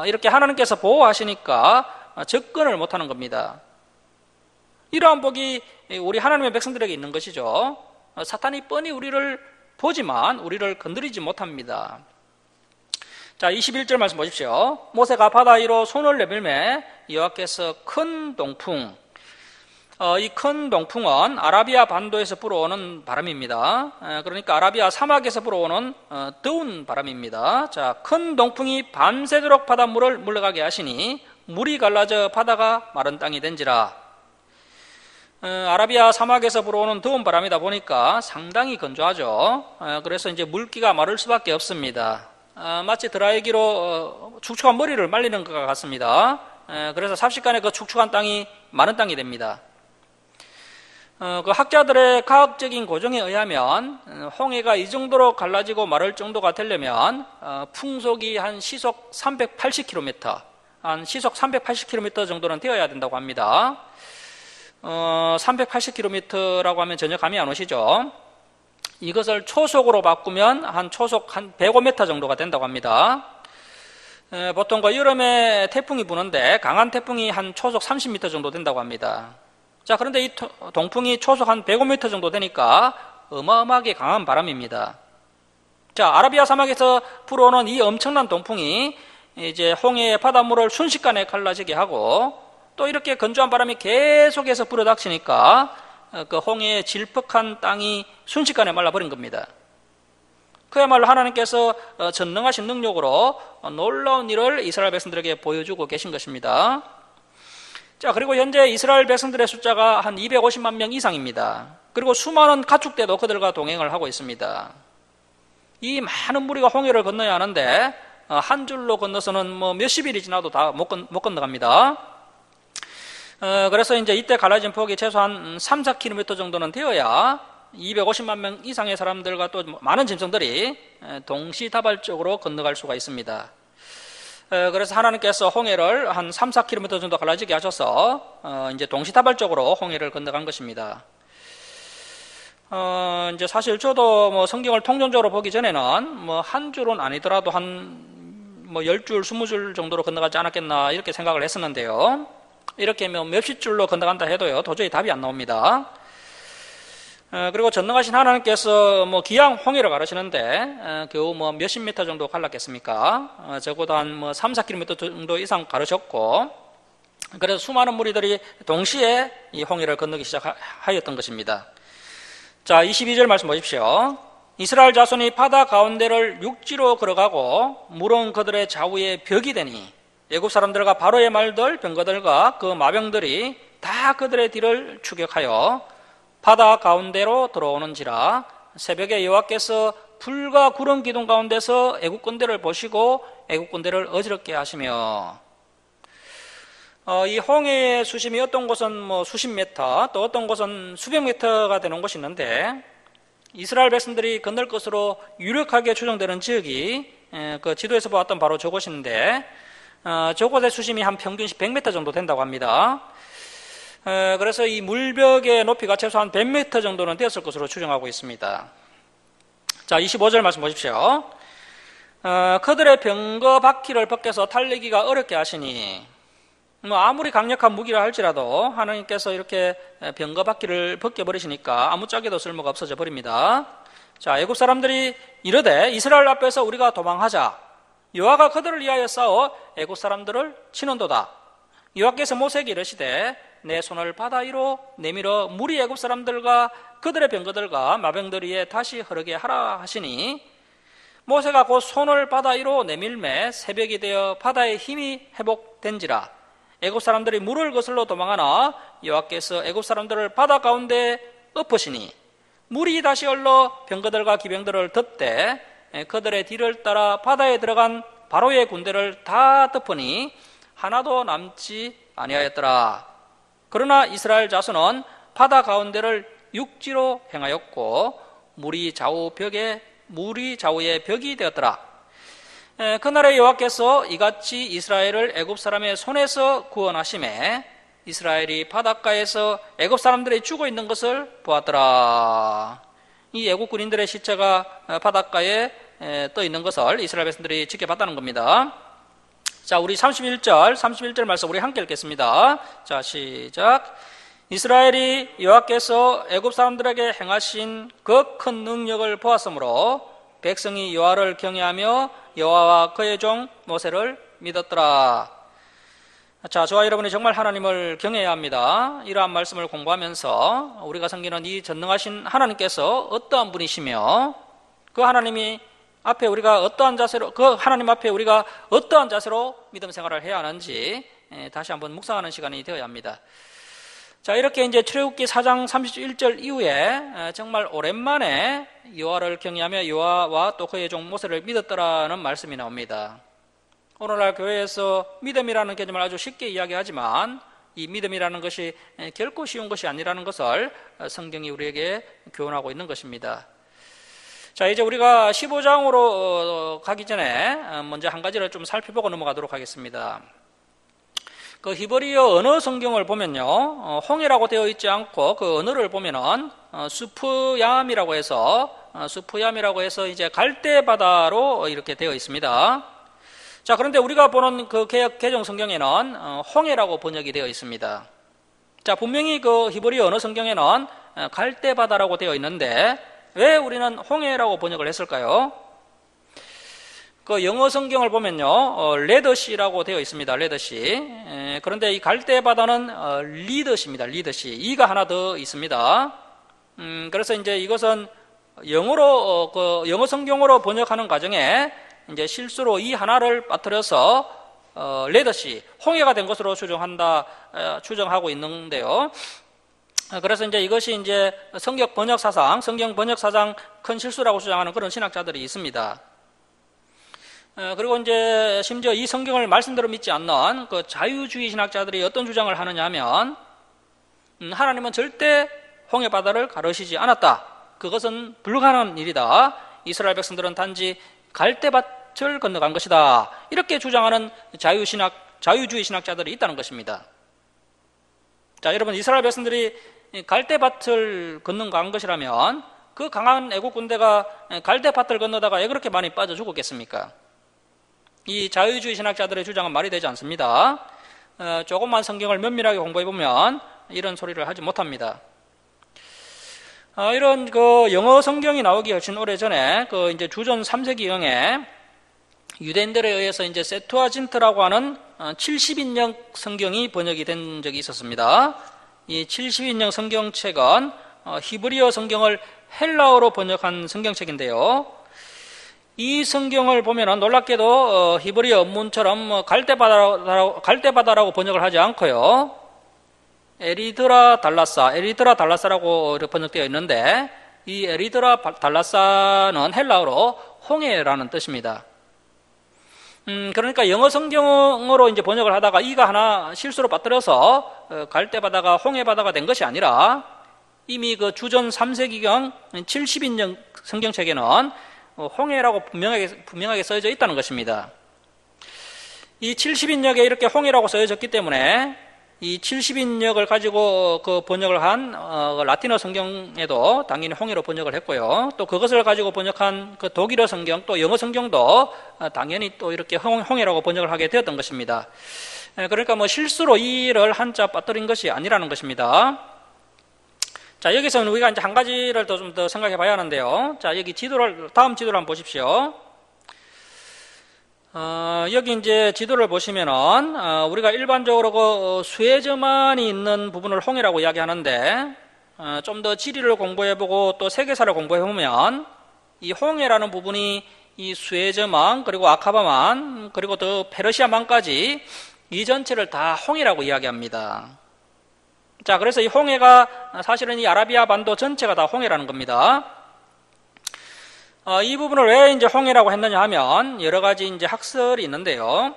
이렇게 하나님께서 보호하시니까 접근을 못하는 겁니다. 이러한 복이 우리 하나님의 백성들에게 있는 것이죠. 사탄이 뻔히 우리를 보지만 우리를 건드리지 못합니다. 자, 21절 말씀 보십시오. 모세가 바다 위로 손을 내밀매 여호와께서 큰 동풍, 이 큰 동풍은 아라비아 반도에서 불어오는 바람입니다. 그러니까 아라비아 사막에서 불어오는 더운 바람입니다. 자, 큰 동풍이 밤새도록 바닷물을 물러가게 하시니 물이 갈라져 바다가 마른 땅이 된지라. 아라비아 사막에서 불어오는 더운 바람이다 보니까 상당히 건조하죠. 그래서 이제 물기가 마를 수밖에 없습니다. 마치 드라이기로 축축한 머리를 말리는 것과 같습니다. 그래서 삽시간에 그 축축한 땅이 마른 땅이 됩니다. 그 학자들의 과학적인 고정에 의하면 홍해가 이 정도로 갈라지고 마를 정도가 되려면 풍속이 한 시속 380km, 한 시속 380km 정도는 되어야 된다고 합니다. 380km라고 하면 전혀 감이 안 오시죠? 이것을 초속으로 바꾸면 한 초속 한 105m 정도가 된다고 합니다. 보통 그 여름에 태풍이 부는데 강한 태풍이 한 초속 30m 정도 된다고 합니다. 자, 그런데 이 동풍이 초속 한 105m 정도 되니까 어마어마하게 강한 바람입니다. 자, 아라비아 사막에서 불어오는 이 엄청난 동풍이 이제 홍해의 바닷물을 순식간에 갈라지게 하고 또 이렇게 건조한 바람이 계속해서 불어닥치니까 그 홍해의 질퍽한 땅이 순식간에 말라버린 겁니다. 그야말로 하나님께서 전능하신 능력으로 놀라운 일을 이스라엘 백성들에게 보여주고 계신 것입니다. 자, 그리고 현재 이스라엘 백성들의 숫자가 한 250만 명 이상입니다. 그리고 수많은 가축대도 그들과 동행을 하고 있습니다. 이 많은 무리가 홍해를 건너야 하는데 한 줄로 건너서는 뭐 몇십일이 지나도 다 못 건너갑니다. 그래서 이제 이때 갈라진 폭이 최소한 3, 4km 정도는 되어야 250만 명 이상의 사람들과 또 많은 짐승들이 동시다발적으로 건너갈 수가 있습니다. 그래서 하나님께서 홍해를 한 3, 4km 정도 갈라지게 하셔서 이제 동시다발적으로 홍해를 건너간 것입니다. 이제 사실 저도 뭐 성경을 통전적으로 보기 전에는 뭐 한 줄은 아니더라도 한 뭐 10줄, 20줄 정도로 건너가지 않았겠나 이렇게 생각을 했었는데요. 이렇게 뭐 몇십 줄로 건너간다 해도요, 도저히 답이 안 나옵니다. 그리고 전능하신 하나님께서 뭐 기양 홍해를 가르시는데 겨우 뭐 몇십 미터 정도 갈랐겠습니까? 적어도 한 뭐 3, 4km 정도 이상 가르셨고, 그래서 수많은 무리들이 동시에 이 홍해를 건너기 시작하였던 것입니다. 자, 22절 말씀 보십시오. 이스라엘 자손이 바다 가운데를 육지로 걸어가고 물은 그들의 좌우에 벽이 되니 애굽 사람들과 바로의 말들, 병거들과 그 마병들이 다 그들의 뒤를 추격하여 바다 가운데로 들어오는지라. 새벽에 여호와께서 불과 구름 기둥 가운데서 애국 군대를 보시고 애국 군대를 어지럽게 하시며. 이 홍해의 수심이 어떤 곳은 뭐 수십 미터, 또 어떤 곳은 수백 미터가 되는 곳이 있는데, 이스라엘 백성들이 건널 것으로 유력하게 추정되는 지역이 그 지도에서 보았던 바로 저곳인데, 저곳의 수심이 한 평균 100m 정도 된다고 합니다. 그래서 이 물벽의 높이가 최소한 100m 정도는 되었을 것으로 추정하고 있습니다. 자, 25절 말씀 보십시오. 그들의 병거 바퀴를 벗겨서 달리기가 어렵게 하시니. 아무리 강력한 무기라 할지라도 하나님께서 이렇게 병거 바퀴를 벗겨버리시니까 아무짝에도 쓸모가 없어져 버립니다. 자, 애굽 사람들이 이르되 이스라엘 앞에서 우리가 도망하자. 여호와가 그들을 위하여 싸워 애굽 사람들을 치는도다. 여호와께서 모세에게 이르시되 내 손을 바다 위로 내밀어 물이 애굽 사람들과 그들의 병거들과 마병들 위에 다시 흐르게 하라 하시니 모세가 곧 손을 바다 위로 내밀매 새벽이 되어 바다의 힘이 회복된지라. 애굽 사람들이 물을 거슬러 도망하나 여호와께서 애굽 사람들을 바다 가운데 엎으시니 물이 다시 흘러 병거들과 기병들을 덮되 그들의 뒤를 따라 바다에 들어간 바로의 군대를 다 덮으니 하나도 남지 아니하였더라. 그러나 이스라엘 자손은 바다 가운데를 육지로 행하였고 물이 좌우에 벽이 되었더라. 그날에 여호와께서 이같이 이스라엘을 애굽 사람의 손에서 구원하심에 이스라엘이 바닷가에서 애굽 사람들이 죽어 있는 것을 보았더라. 이 애굽 군인들의 시체가 바닷가에 떠 있는 것을 이스라엘 백성들이 지켜봤다는 겁니다. 자, 우리 31절 말씀 우리 함께 읽겠습니다. 자, 시작. 이스라엘이 여호와께서 애굽 사람들에게 행하신 그 큰 능력을 보았으므로 백성이 여호와를 경외하며 여호와와 그의 종 모세를 믿었더라. 자, 저와 여러분이 정말 하나님을 경외해야 합니다. 이러한 말씀을 공부하면서 우리가 섬기는 이 전능하신 하나님께서 어떠한 분이시며 그 하나님 앞에 우리가 어떠한 자세로 믿음 생활을 해야 하는지 다시 한번 묵상하는 시간이 되어야 합니다. 자, 이렇게 이제 출애굽기 4장 31절 이후에 정말 오랜만에 여호와를 경외하며 여호와와 또 그의 종 모세를 믿었더라는 말씀이 나옵니다. 오늘날 교회에서 믿음이라는 개념을 아주 쉽게 이야기하지만 이 믿음이라는 것이 결코 쉬운 것이 아니라는 것을 성경이 우리에게 교훈하고 있는 것입니다. 자, 이제 우리가 15장으로 가기 전에 먼저 한 가지를 좀 살펴보고 넘어가도록 하겠습니다. 그 히브리어 언어 성경을 보면요, 홍해라고 되어 있지 않고 그 언어를 보면은 수프얌이라고 해서 이제 갈대바다로 이렇게 되어 있습니다. 자, 그런데 우리가 보는 그 개정 성경에는 홍해라고 번역이 되어 있습니다. 자, 분명히 그 히브리어 언어 성경에는 갈대바다라고 되어 있는데 왜 우리는 홍해라고 번역을 했을까요? 그 영어 성경을 보면요, 레더시라고 되어 있습니다. 레더시. 그런데 이 갈대바다는 리더시입니다. 리더시. 이가 하나 더 있습니다. 그래서 이제 이것은 영어 성경으로 번역하는 과정에 이제 실수로 이 하나를 빠뜨려서 레더시, 홍해가 된 것으로 추정하고 있는데요. 그래서 이제 이것이 이제 성경 번역 사상 큰 실수라고 주장하는 그런 신학자들이 있습니다. 그리고 이제 심지어 이 성경을 말씀대로 믿지 않는 그 자유주의 신학자들이 어떤 주장을 하느냐 하면 하나님은 절대 홍해 바다를 가르시지 않았다. 그것은 불가능한 일이다. 이스라엘 백성들은 단지 갈대밭을 건너간 것이다. 이렇게 주장하는 자유주의 신학자들이 있다는 것입니다. 자, 여러분, 이스라엘 백성들이 갈대밭을 건너간 것이라면 그 강한 애국 군대가 갈대밭을 건너다가 왜 그렇게 많이 빠져 죽었겠습니까? 이 자유주의 신학자들의 주장은 말이 되지 않습니다. 조금만 성경을 면밀하게 공부해보면 이런 소리를 하지 못합니다. 이런 그 영어 성경이 나오기 훨씬 오래전에 그 이제 주전 3세기경에 유대인들에 의해서 이제 세투아진트라고 하는 70인역 성경이 번역이 된 적이 있었습니다. 이 70인역 성경책은 히브리어 성경을 헬라어로 번역한 성경책인데요. 이 성경을 보면은 놀랍게도 히브리어 원문처럼 갈대바다라고 번역을 하지 않고요. 에리드라 달라사라고 번역되어 있는데 이 에리드라 달라사는 헬라어로 홍해라는 뜻입니다. 그러니까 영어 성경으로 이제 번역을 하다가 이가 하나 실수로 빠뜨려서 갈대바다가 홍해바다가 된 것이 아니라 이미 그 주전 3세기경 70인역 성경책에는 홍해라고 분명하게 써져 있다는 것입니다. 이 70인역에 이렇게 홍해라고 써졌기 때문에 이 70인역을 가지고 그 번역을 한 라틴어 성경에도 당연히 홍해로 번역을 했고요. 또 그것을 가지고 번역한 그 독일어 성경 또 영어 성경도 당연히 또 이렇게 홍해라고 번역을 하게 되었던 것입니다. 그러니까 뭐 실수로 이 일을 한자 빠뜨린 것이 아니라는 것입니다. 자, 여기서는 우리가 이제 한 가지를 좀 더 생각해 봐야 하는데요. 자, 여기 다음 지도를 한번 보십시오. 여기 이제 지도를 보시면은, 우리가 일반적으로 그 수혜저만이 있는 부분을 홍해라고 이야기하는데, 좀 더 지리를 공부해보고 또 세계사를 공부해보면, 이 홍해라는 부분이 이 수혜저만, 그리고 아카바만, 그리고 또 페르시아만까지 이 전체를 다 홍해라고 이야기합니다. 자, 그래서 이 홍해가 사실은 이 아라비아 반도 전체가 다 홍해라는 겁니다. 이 부분을 왜 이제 홍해라고 했느냐 하면 여러 가지 이제 학설이 있는데요.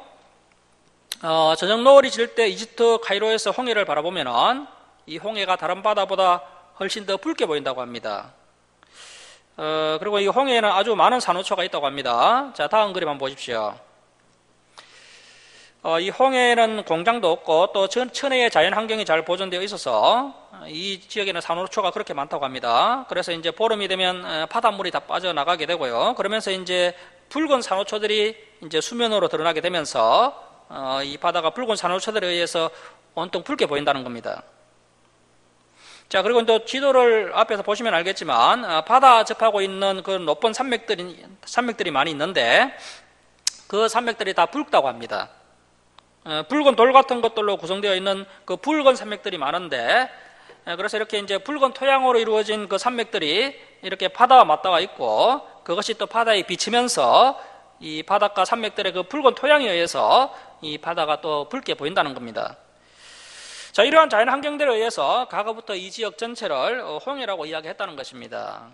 저녁 노을이 질 때 이집트 카이로에서 홍해를 바라보면은 이 홍해가 다른 바다보다 훨씬 더 붉게 보인다고 합니다. 그리고 이 홍해에는 아주 많은 산호초가 있다고 합니다. 자, 다음 그림 한번 보십시오. 이 홍해에는 공장도 없고 또 천혜의 자연 환경이 잘 보존되어 있어서 이 지역에는 산호초가 그렇게 많다고 합니다. 그래서 이제 보름이 되면 바닷물이 다 빠져나가게 되고요. 그러면서 이제 붉은 산호초들이 이제 수면으로 드러나게 되면서 이 바다가 붉은 산호초들에 의해서 온통 붉게 보인다는 겁니다. 자, 그리고 또 지도를 앞에서 보시면 알겠지만 바다 접하고 있는 그 높은 산맥들이 많이 있는데 그 산맥들이 다 붉다고 합니다. 붉은 돌 같은 것들로 구성되어 있는 그 붉은 산맥들이 많은데, 그래서 이렇게 이제 붉은 토양으로 이루어진 그 산맥들이 이렇게 바다와 맞닿아 있고, 그것이 또 바다에 비치면서 이 바닷가 산맥들의 그 붉은 토양에 의해서 이 바다가 또 붉게 보인다는 겁니다. 자, 이러한 자연 환경들에 의해서 과거부터 이 지역 전체를 홍해라고 이야기했다는 것입니다.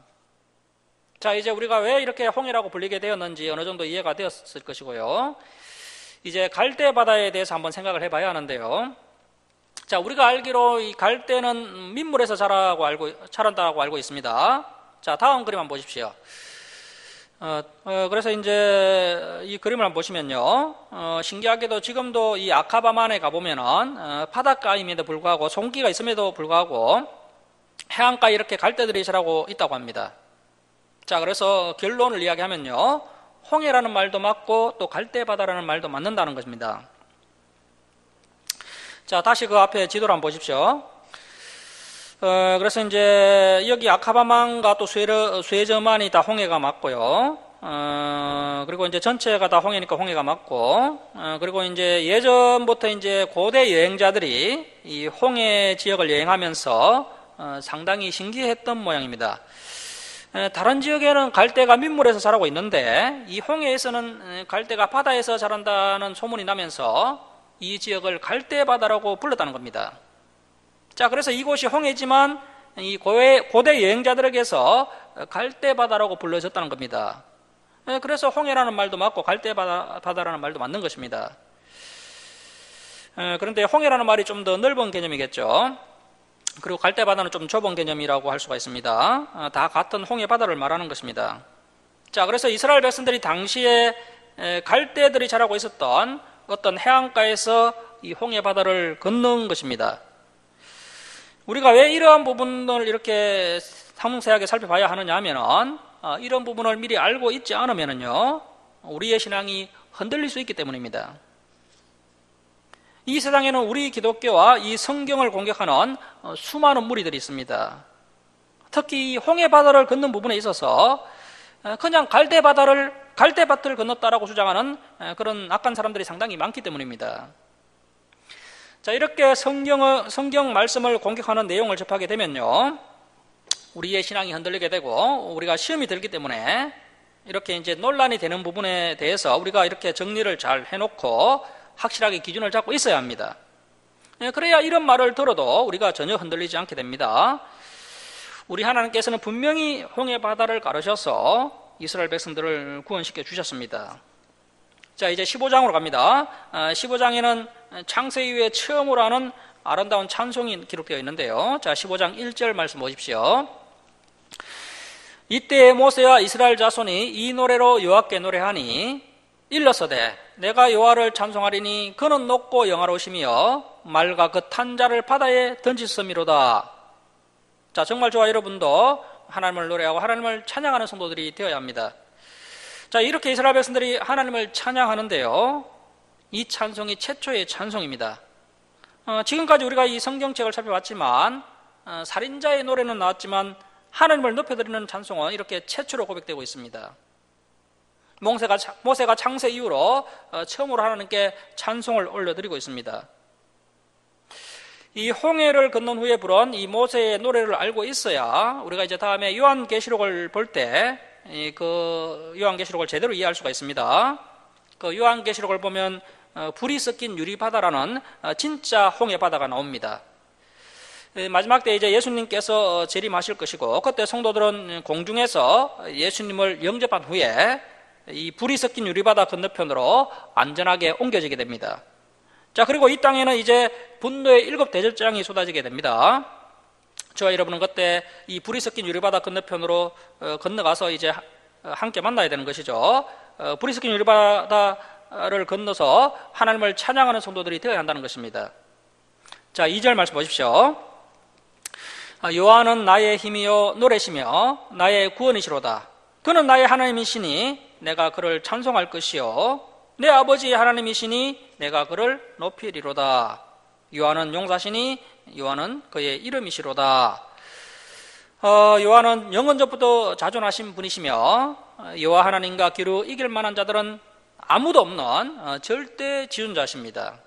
자, 이제 우리가 왜 이렇게 홍해라고 불리게 되었는지 어느 정도 이해가 되었을 것이고요. 이제 갈대 바다에 대해서 한번 생각을 해봐야 하는데요. 자, 우리가 알기로 이 갈대는 민물에서 자란다고 알고 있습니다. 자, 다음 그림 한번 보십시오. 그래서 이제 이 그림을 한번 보시면요. 신기하게도 지금도 이 아카바만에 가보면은 바닷가임에도 불구하고 송기가 있음에도 불구하고 해안가에 이렇게 갈대들이 자라고 있다고 합니다. 자, 그래서 결론을 이야기하면요. 홍해라는 말도 맞고 또 갈대바다라는 말도 맞는다는 것입니다. 자, 다시 그 앞에 지도를 한번 보십시오. 그래서 이제 여기 아카바만과 또 수혜저만이 다 홍해가 맞고요. 그리고 이제 전체가 다 홍해니까 홍해가 맞고, 그리고 이제 예전부터 이제 고대 여행자들이 이 홍해 지역을 여행하면서 상당히 신기했던 모양입니다. 다른 지역에는 갈대가 민물에서 자라고 있는데 이 홍해에서는 갈대가 바다에서 자란다는 소문이 나면서 이 지역을 갈대바다라고 불렀다는 겁니다. 자, 그래서 이곳이 홍해지만 이 고대 여행자들에게서 갈대바다라고 불러졌다는 겁니다. 그래서 홍해라는 말도 맞고 갈대바다라는 말도 맞는 것입니다. 그런데 홍해라는 말이 좀 더 넓은 개념이겠죠. 그리고 갈대바다는 좀 좁은 개념이라고 할 수가 있습니다. 다 같은 홍해바다를 말하는 것입니다. 자, 그래서 이스라엘 백성들이 당시에 갈대들이 자라고 있었던 어떤 해안가에서 이 홍해바다를 건넌 것입니다. 우리가 왜 이러한 부분을 이렇게 상세하게 살펴봐야 하느냐 하면은 이런 부분을 미리 알고 있지 않으면은요 우리의 신앙이 흔들릴 수 있기 때문입니다. 이 세상에는 우리 기독교와 이 성경을 공격하는 수많은 무리들이 있습니다. 특히 이 홍해바다를 건넌 부분에 있어서 그냥 갈대밭을 건넜다라고 주장하는 그런 악한 사람들이 상당히 많기 때문입니다. 자, 이렇게 성경 말씀을 공격하는 내용을 접하게 되면요 우리의 신앙이 흔들리게 되고 우리가 시험이 들기 때문에 이렇게 이제 논란이 되는 부분에 대해서 우리가 이렇게 정리를 잘 해놓고 확실하게 기준을 잡고 있어야 합니다. 그래야 이런 말을 들어도 우리가 전혀 흔들리지 않게 됩니다. 우리 하나님께서는 분명히 홍해바다를 가르셔서 이스라엘 백성들을 구원시켜 주셨습니다. 자, 이제 15장으로 갑니다. 15장에는 창세 이후에 처음으로 하는 아름다운 찬송이 기록되어 있는데요. 자, 15장 1절 말씀 보십시오. 이때 모세와 이스라엘 자손이 이 노래로 여호와께 노래하니 일러서되 내가 여호와를 찬송하리니 그는 높고 영화로우시며 말과 그 탄 자를 바다에 던지셨음이로다. 자, 정말 저와 여러분도 하나님을 노래하고 하나님을 찬양하는 성도들이 되어야 합니다. 자, 이렇게 이스라엘 백성들이 하나님을 찬양하는데요 이 찬송이 최초의 찬송입니다. 지금까지 우리가 이 성경책을 살펴봤지만 살인자의 노래는 나왔지만 하나님을 높여드리는 찬송은 이렇게 최초로 고백되고 있습니다. 모세가 창세 이후로 처음으로 하나님께 찬송을 올려드리고 있습니다. 이 홍해를 건넌 후에 부른 이 모세의 노래를 알고 있어야 우리가 이제 다음에 요한계시록을 볼 때 그 요한계시록을 제대로 이해할 수가 있습니다. 그 요한계시록을 보면 불이 섞인 유리바다라는 진짜 홍해바다가 나옵니다. 마지막 때 이제 예수님께서 재림하실 것이고 그때 성도들은 공중에서 예수님을 영접한 후에 이 불이 섞인 유리바다 건너편으로 안전하게 옮겨지게 됩니다. 자, 그리고 이 땅에는 이제 분노의 7 대절장이 쏟아지게 됩니다. 저와 여러분은 그때 이 불이 섞인 유리바다 건너편으로 건너가서 이제 함께 만나야 되는 것이죠. 불이 섞인 유리바다를 건너서 하나님을 찬양하는 성도들이 되어야 한다는 것입니다. 자, 2절 말씀 보십시오. 여호와는 나의 힘이요 노래시며 나의 구원이시로다. 그는 나의 하나님이시니 내가 그를 찬송할 것이요 내 아버지의 하나님이시니 내가 그를 높이리로다. 여호와는 용사시니 여호와는 그의 이름이시로다. 여호와는 영원전부터 자존하신 분이시며 여호와 하나님과 기루 이길 만한 자들은 아무도 없는 절대 지존자십니다.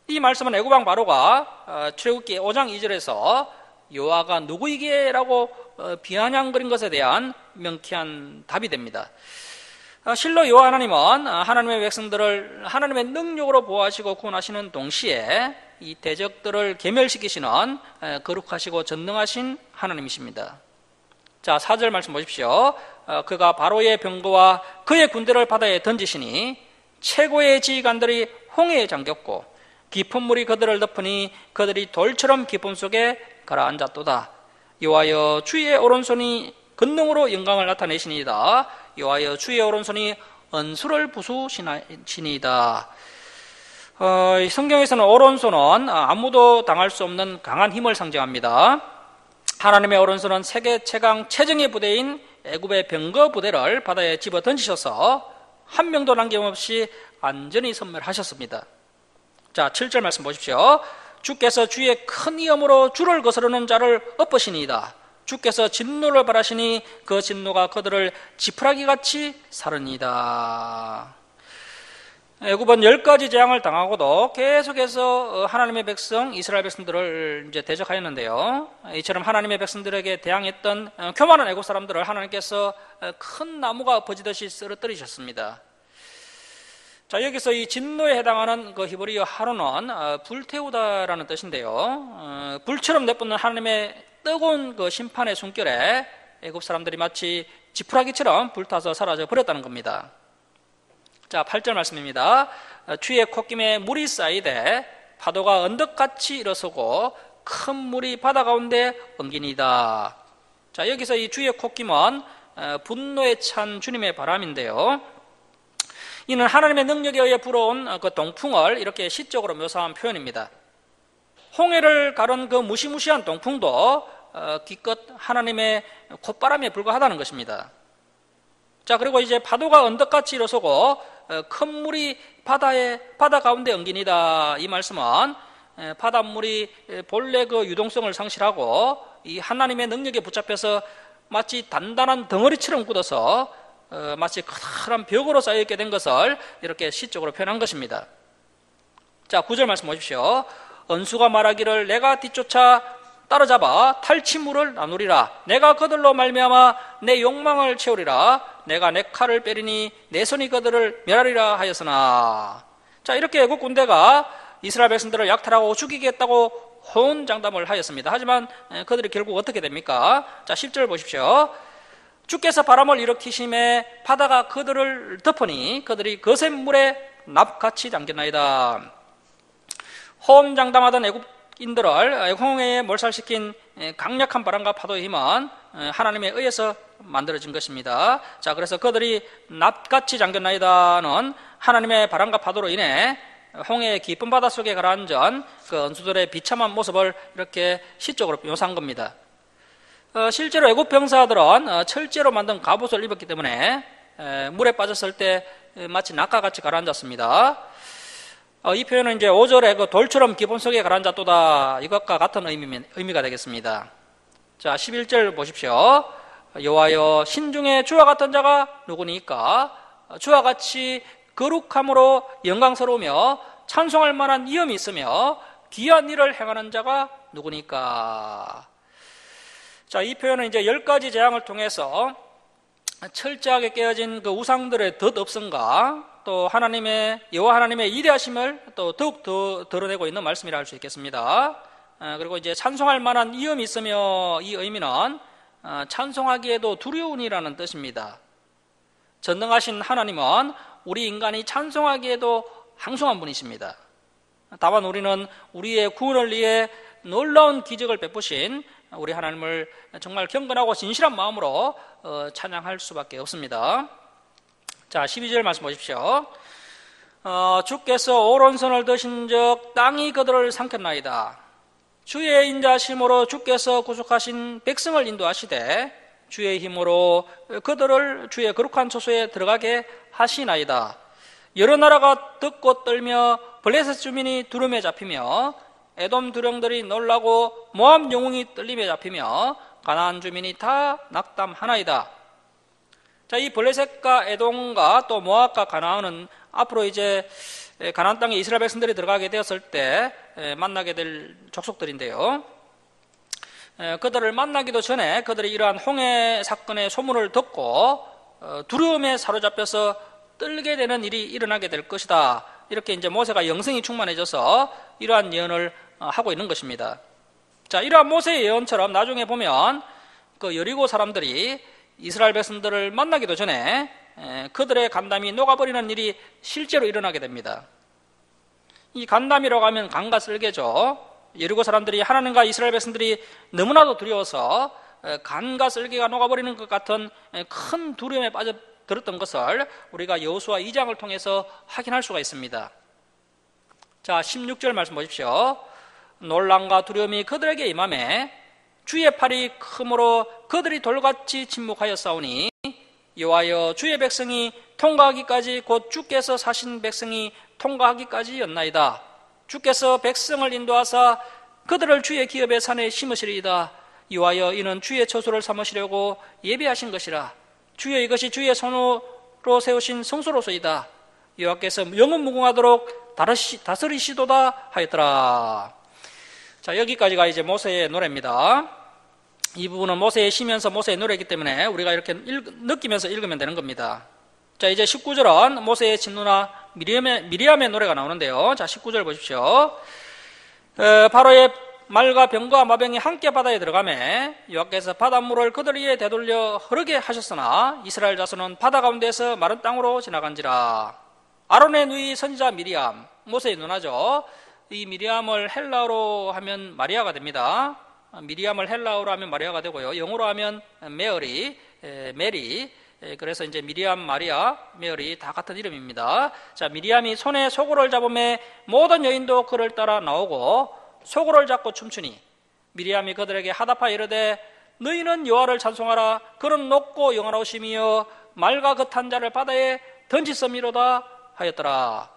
이 말씀은 애굽왕 바로가 출애굽기 5장 2절에서 여호와가 누구이게? 라고 비아냥거린 것에 대한 명쾌한 답이 됩니다. 실로 여호와 하나님은 하나님의 백성들을 하나님의 능력으로 보호하시고 구원하시는 동시에 이 대적들을 괴멸시키시는 거룩하시고 전능하신 하나님이십니다. 자, 4절 말씀 보십시오. 그가 바로의 병거와 그의 군대를 바다에 던지시니 최고의 지휘관들이 홍해에 잠겼고 깊은 물이 그들을 덮으니 그들이 돌처럼 깊음 속에 가라앉았도다. 여호와여 주의 오른손이 권능으로 영광을 나타내시니이다. 여호와여 주의 오른손이 은수를 부수시니이다. 성경에서는 오른손은 아무도 당할 수 없는 강한 힘을 상징합니다. 하나님의 오른손은 세계 최강 최정예 부대인 애굽의 병거 부대를 바다에 집어 던지셔서 한 명도 남김없이 안전히 섬멸하셨습니다. 자, 7절 말씀 보십시오. 주께서 주의 큰 위엄으로 주를 거스르는 자를 엎으시니이다. 주께서 진노를 바라시니 그 진노가 그들을 지푸라기같이 사르니이다. 애굽은 10가지 재앙을 당하고도 계속해서 하나님의 백성 이스라엘 백성들을 이제 대적하였는데요. 이처럼 하나님의 백성들에게 대항했던 교만한 애굽 사람들을 하나님께서 큰 나무가 엎어지듯이 쓰러뜨리셨습니다. 자, 여기서 이 진노에 해당하는 그 히브리어 하루는 불태우다라는 뜻인데요. 불처럼 내뿜는 하나님의 뜨거운 그 심판의 숨결에 애굽 사람들이 마치 지푸라기처럼 불타서 사라져 버렸다는 겁니다. 자, 8절 말씀입니다. 주의 콧김에 물이 쌓이되 파도가 언덕같이 일어서고 큰 물이 바다 가운데 엉기니이다. 자, 여기서 이 주의 콧김은 분노에 찬 주님의 바람인데요. 이는 하나님의 능력에 의해 불어온 그 동풍을 이렇게 시적으로 묘사한 표현입니다. 홍해를 가른 그 무시무시한 동풍도 기껏 하나님의 콧바람에 불과하다는 것입니다. 자, 그리고 이제 파도가 언덕같이 일어서고 큰 물이 바다 가운데 엉기니다. 이 말씀은 바닷물이 본래 그 유동성을 상실하고 이 하나님의 능력에 붙잡혀서 마치 단단한 덩어리처럼 굳어서 마치 커다란 벽으로 쌓여있게 된 것을 이렇게 시적으로 표현한 것입니다. 자, 9절 말씀 보십시오. 언수가 말하기를 내가 뒤쫓아 따라잡아 탈취물을 나누리라. 내가 그들로 말미암아 내 욕망을 채우리라. 내가 내 칼을 빼리니 내 손이 그들을 멸하리라 하였으나. 자, 이렇게 애국 군대가 이스라엘 백성들을 약탈하고 죽이겠다고 호언장담을 하였습니다. 하지만 그들이 결국 어떻게 됩니까? 자, 10절 보십시오. 주께서 바람을 일으키심에 바다가 그들을 덮으니 그들이 거센 물에 납같이 잠겼나이다. 호언장담하던 애국인들을 홍해에 몰살시킨 강력한 바람과 파도의 힘은 하나님에 의해서 만들어진 것입니다. 자, 그래서 그들이 납같이 잠겼나이다는 하나님의 바람과 파도로 인해 홍해의 깊은 바다 속에 가라앉은 그 원수들의 비참한 모습을 이렇게 시적으로 묘사한 겁니다. 실제로 애국 병사들은 철제로 만든 갑옷을 입었기 때문에 물에 빠졌을 때 마치 낙하같이 가라앉았습니다. 이 표현은 이제 5절에 그 돌처럼 기본 속에 가라앉았도다 이것과 같은 의미가 되겠습니다. 자, 11절 보십시오. 여호와여 신중에 주와 같은 자가 누구니까? 주와 같이 거룩함으로 영광스러우며 찬송할 만한 이음이 있으며 귀한 일을 행하는 자가 누구니까? 자, 이 표현은 이제 10가지 재앙을 통해서 철저하게 깨어진 그 우상들의 덧없음과 또 여호와 하나님의 위대하심을 또 더욱 더 드러내고 있는 말씀이라 할 수 있겠습니다. 그리고 이제 찬송할 만한 이음이 있으며 이 의미는 찬송하기에도 두려운이라는 뜻입니다. 전능하신 하나님은 우리 인간이 찬송하기에도 항송한 분이십니다. 다만 우리는 우리의 구원을 위해 놀라운 기적을 베푸신 우리 하나님을 정말 경건하고 진실한 마음으로 찬양할 수밖에 없습니다. 자, 12절 말씀 보십시오. 주께서 오른손을 드신 적 땅이 그들을 삼켰나이다. 주의 인자심으로 주께서 구속하신 백성을 인도하시되 주의 힘으로 그들을 주의 거룩한 처소에 들어가게 하시나이다. 여러 나라가 듣고 떨며 블레셋 주민이 두름에 잡히며 에돔 두령들이 놀라고 모압 영웅이 떨림에 잡히며 가나안 주민이 다 낙담하나이다. 자, 이 블레셋과 에돔과 또 모압과 가나안은 앞으로 이제 가나안 땅에 이스라엘 백성들이 들어가게 되었을 때 만나게 될 족속들인데요. 그들을 만나기도 전에 그들이 이러한 홍해 사건의 소문을 듣고 두려움에 사로잡혀서 떨게 되는 일이 일어나게 될 것이다. 이렇게 이제 모세가 영성이 충만해져서 이러한 예언을 하고 있는 것입니다. 자, 이러한 모세의 예언처럼 나중에 보면 그 여리고 사람들이 이스라엘 백성들을 만나기도 전에 그들의 간담이 녹아버리는 일이 실제로 일어나게 됩니다. 이 간담이라고 하면 강과 쓸개죠. 여리고 사람들이 하나님과 이스라엘 백성들이 너무나도 두려워서 간과 쓸개가 녹아버리는 것 같은 큰 두려움에 빠져들었던 것을 우리가 여호수아 2장을 통해서 확인할 수가 있습니다. 자, 16절 말씀 보십시오. 놀람과 두려움이 그들에게 임하매 주의 팔이 크므로 그들이 돌같이 침묵하였사오니 여호와여 주의 백성이 통과하기까지 곧 주께서 사신 백성이 통과하기까지였나이다. 주께서 백성을 인도하사 그들을 주의 기업의 산에 심으시리이다. 여호와여 이는 주의 처소를 삼으시려고 예비하신 것이라. 주여 이것이 주의 손으로 세우신 성소로소이다. 여호와께서 영원 무궁하도록 다스리시도다 하였더라. 자, 여기까지가 이제 모세의 노래입니다. 이 부분은 모세의 시면서 모세의 노래이기 때문에 우리가 이렇게 느끼면서 읽으면 되는 겁니다. 자, 이제 19절은 모세의 친누나 미리암의 노래가 나오는데요. 자, 19절 보십시오. 바로의 말과 병과 마병이 함께 바다에 들어가매 여호와께서 바닷물을 그들 위에 되돌려 흐르게 하셨으나 이스라엘 자손은 바다 가운데에서 마른 땅으로 지나간지라. 아론의 누이 선지자 미리암, 모세의 누나죠. 이 미리암을 헬라어로 하면 마리아가 됩니다. 미리암을 헬라어로 하면 마리아가 되고요. 영어로 하면 메리. 그래서 이제 미리암, 마리아, 메리 다 같은 이름입니다. 자, 미리암이 손에 소고를 잡음에 모든 여인도 그를 따라 나오고 소고를 잡고 춤추니 미리암이 그들에게 하답하 이르되 너희는 여호와를 찬송하라. 그는 높고 영원하심이여 말과 그 탄 자를 바다에 던지섬이로다 하였더라.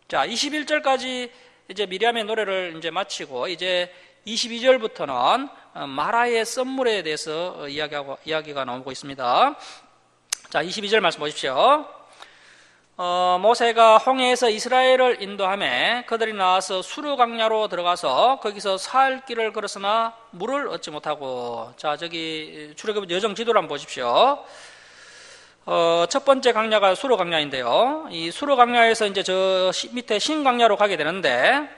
자, 21절까지 이제 미리암의 노래를 이제 마치고 이제 22절부터는 마라의 썸물에 대해서 이야기가 나오고 있습니다. 자, 22절 말씀 보십시오. 모세가 홍해에서 이스라엘을 인도하며 그들이 나와서 수르 강야로 들어가서 거기서 사흘 길을 걸었으나 물을 얻지 못하고. 자, 저기 출애굽 여정 지도를 한번 보십시오. 첫 번째 강야가 수르 강야인데요. 이 수르 강야에서 이제 저 밑에 신 강야로 가게 되는데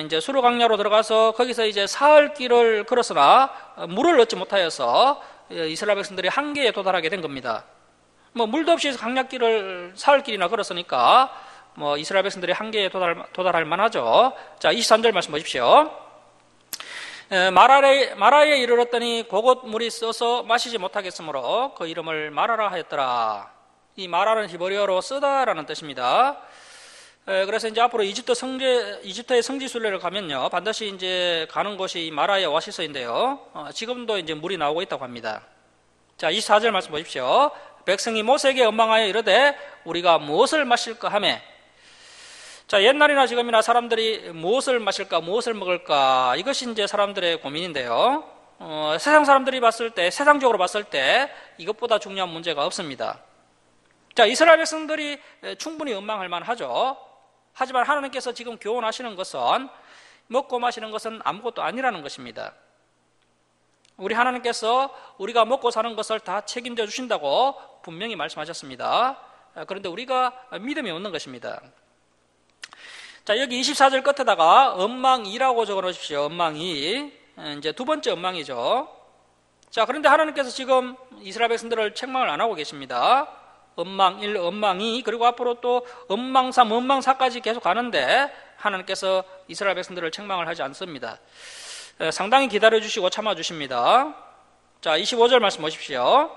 이제 수르 강야로 들어가서 거기서 이제 사흘 길을 걸었으나 물을 얻지 못하여서 이스라엘 백성들이 한계에 도달하게 된 겁니다. 뭐 물도 없이 강약길을 사흘 길이나 걸었으니까 뭐 이스라엘 백성들이 한계에 도달할 만하죠. 자, 23절 말씀 보십시오. 마라에 이르렀더니 고곧 물이 써서 마시지 못하겠으므로 그 이름을 마라라 하였더라. 이 마라는 히브리어로 쓰다라는 뜻입니다. 그래서 이제 앞으로 이집트의 성지순례를 가면요, 반드시 이제 가는 곳이 마라의 오아시스인데요. 지금도 이제 물이 나오고 있다고 합니다. 자, 24절 말씀 보십시오. 백성이 모세에게 원망하여 이르되 우리가 무엇을 마실까 하매. 자, 옛날이나 지금이나 사람들이 무엇을 마실까, 무엇을 먹을까, 이것이 이제 사람들의 고민인데요. 세상 사람들이 봤을 때, 세상적으로 봤을 때 이것보다 중요한 문제가 없습니다. 자, 이스라엘 백성들이 충분히 원망할 만하죠. 하지만 하나님께서 지금 교훈하시는 것은 먹고 마시는 것은 아무것도 아니라는 것입니다. 우리 하나님께서 우리가 먹고 사는 것을 다 책임져 주신다고 분명히 말씀하셨습니다. 그런데 우리가 믿음이 없는 것입니다. 자, 여기 24절 끝에다가 엉망이라고 적어 놓으십시오. 엉망이. 이제 두 번째 엉망이죠. 자, 그런데 하나님께서 지금 이스라엘 백성들을 책망을 안 하고 계십니다. 엉망 1, 엉망 2, 그리고 앞으로 또 엉망 3, 엉망 4까지 계속 가는데 하나님께서 이스라엘 백성들을 책망을 하지 않습니다. 상당히 기다려주시고 참아주십니다. 자, 25절 말씀 보십시오.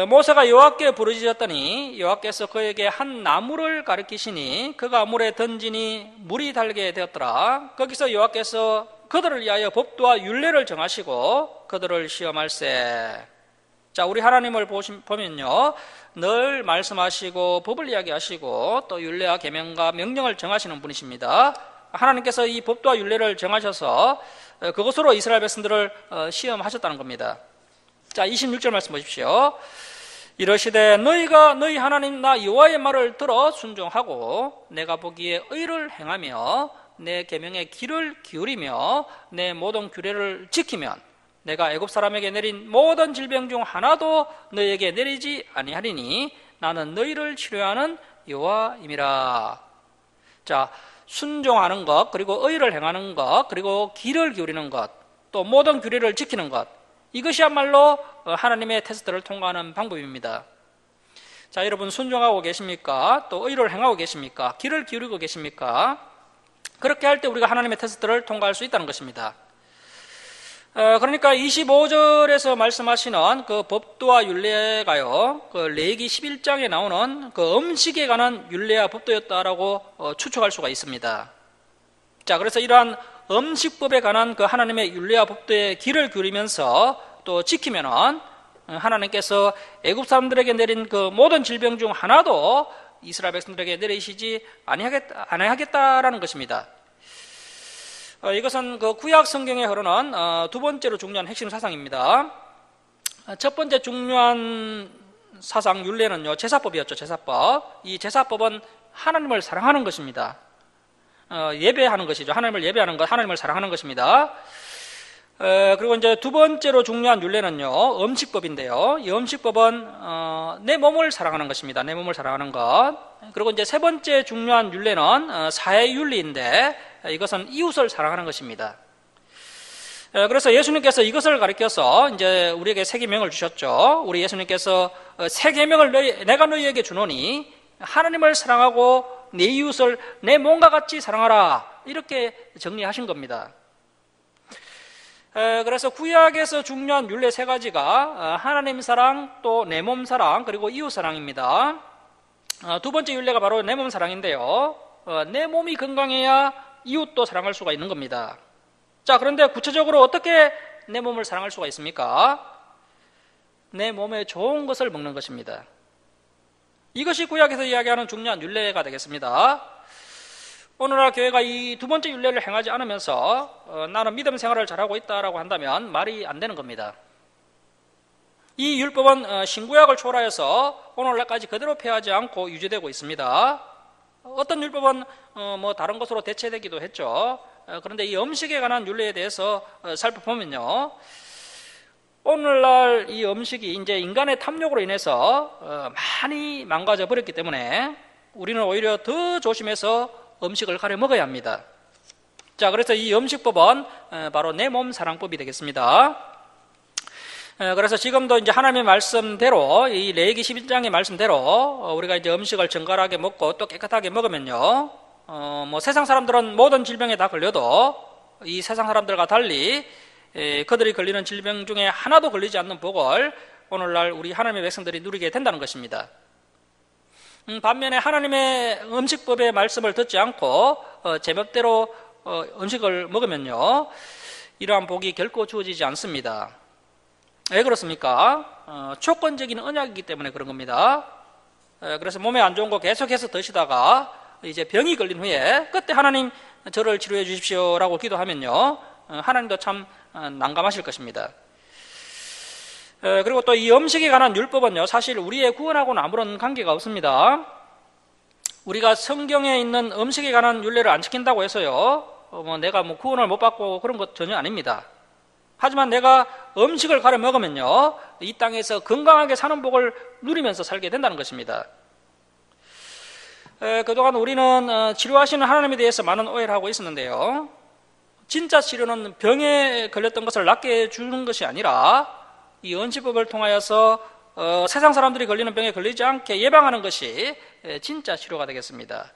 모세가 여호와께 부르짖었더니 여호와께서 그에게 한 나무를 가리키시니 그가 물에 던지니 물이 달게 되었더라. 거기서 여호와께서 그들을 위하여 법도와 율례를 정하시고 그들을 시험할세. 자, 우리 하나님을 보면요, 늘 말씀하시고 법을 이야기하시고 또 율례와 계명과 명령을 정하시는 분이십니다. 하나님께서 이 법도와 율례를 정하셔서 그것으로 이스라엘 백성들을 시험하셨다는 겁니다. 자, 26절 말씀 보십시오. 이러시되 너희가 너희 하나님 나 여호와의 말을 들어 순종하고 내가 보기에 의를 행하며 내 계명에 귀를 기울이며 내 모든 규례를 지키면 내가 애굽 사람에게 내린 모든 질병 중 하나도 너희에게 내리지 아니하리니 나는 너희를 치료하는 여호와임이라. 자, 순종하는 것, 그리고 의를 행하는 것, 그리고 귀를 기울이는 것, 또 모든 규례를 지키는 것, 이것이야말로 하나님의 테스트를 통과하는 방법입니다. 자, 여러분 순종하고 계십니까? 또 의를 행하고 계십니까? 귀를 기울이고 계십니까? 그렇게 할 때 우리가 하나님의 테스트를 통과할 수 있다는 것입니다. 그러니까 25절에서 말씀하시는 그 법도와 율례가요, 그 레위기 11장에 나오는 그 음식에 관한 율례와 법도였다라고 추측할 수가 있습니다. 자, 그래서 이러한 음식법에 관한 그 하나님의 율례와 법도에 귀를 기울이면서 또 지키면은 하나님께서 애굽 사람들에게 내린 그 모든 질병 중 하나도 이스라엘 백성들에게 내리시지 아니하겠다라는 것입니다. 이것은 그 구약 성경에 흐르는 두 번째로 중요한 핵심 사상입니다. 첫 번째 중요한 사상 율례는요, 제사법이었죠. 제사법. 이 제사법은 하나님을 사랑하는 것입니다. 예배하는 것이죠. 하나님을 예배하는 것, 하나님을 사랑하는 것입니다. 그리고 이제 두 번째로 중요한 율례는요, 음식법인데요. 이 음식법은 내 몸을 사랑하는 것입니다. 내 몸을 사랑하는 것. 그리고 이제 세 번째 중요한 율례는 사회윤리인데 이것은 이웃을 사랑하는 것입니다. 그래서 예수님께서 이것을 가리켜서 이제 우리에게 세 계명을 주셨죠. 우리 예수님께서 세 계명을 내가 너희에게 주노니 하나님을 사랑하고 내 이웃을 내 몸과 같이 사랑하라, 이렇게 정리하신 겁니다. 그래서 구약에서 중요한 율례 세 가지가 하나님 사랑, 또 내 몸 사랑, 그리고 이웃 사랑입니다. 두 번째 율례가 바로 내 몸 사랑인데요, 내 몸이 건강해야 이웃도 사랑할 수가 있는 겁니다. 자, 그런데 구체적으로 어떻게 내 몸을 사랑할 수가 있습니까? 내 몸에 좋은 것을 먹는 것입니다. 이것이 구약에서 이야기하는 중요한 율례가 되겠습니다. 오늘날 교회가 이 두 번째 율례를 행하지 않으면서 나는 믿음 생활을 잘하고 있다라고 한다면 말이 안 되는 겁니다. 이 율법은 신구약을 초월하여서 오늘날까지 그대로 폐하지 않고 유지되고 있습니다. 어떤 율법은 뭐 다른 것으로 대체되기도 했죠. 그런데 이 음식에 관한 율례에 대해서 살펴보면요, 오늘날 이 음식이 이제 인간의 탐욕으로 인해서 많이 망가져 버렸기 때문에 우리는 오히려 더 조심해서 음식을 가려 먹어야 합니다. 자, 그래서 이 음식법은 바로 내 몸 사랑법이 되겠습니다. 그래서 지금도 이제 하나님의 말씀대로, 이 레위기 11장의 말씀대로 우리가 이제 음식을 정갈하게 먹고 또 깨끗하게 먹으면요, 뭐 세상 사람들은 모든 질병에 다 걸려도 이 세상 사람들과 달리 그들이 걸리는 질병 중에 하나도 걸리지 않는 복을 오늘날 우리 하나님의 백성들이 누리게 된다는 것입니다. 반면에 하나님의 음식법의 말씀을 듣지 않고 제멋대로 음식을 먹으면요, 이러한 복이 결코 주어지지 않습니다. 왜 그렇습니까? 조건적인 언약이기 때문에 그런 겁니다. 그래서 몸에 안 좋은 거 계속해서 드시다가 이제 병이 걸린 후에 그때 하나님 저를 치료해 주십시오라고 기도하면요, 하나님도 참 난감하실 것입니다. 그리고 또 이 음식에 관한 율법은요, 사실 우리의 구원하고는 아무런 관계가 없습니다. 우리가 성경에 있는 음식에 관한 율례를 안 지킨다고 해서요, 내가 구원을 못 받고 그런 것 전혀 아닙니다. 하지만 내가 음식을 가려 먹으면요, 이 땅에서 건강하게 사는 복을 누리면서 살게 된다는 것입니다. 그동안 우리는 치료하시는 하나님에 대해서 많은 오해를 하고 있었는데요, 진짜 치료는 병에 걸렸던 것을 낫게 해주는 것이 아니라 이 은지법을 통하여서 세상 사람들이 걸리는 병에 걸리지 않게 예방하는 것이 진짜 치료가 되겠습니다.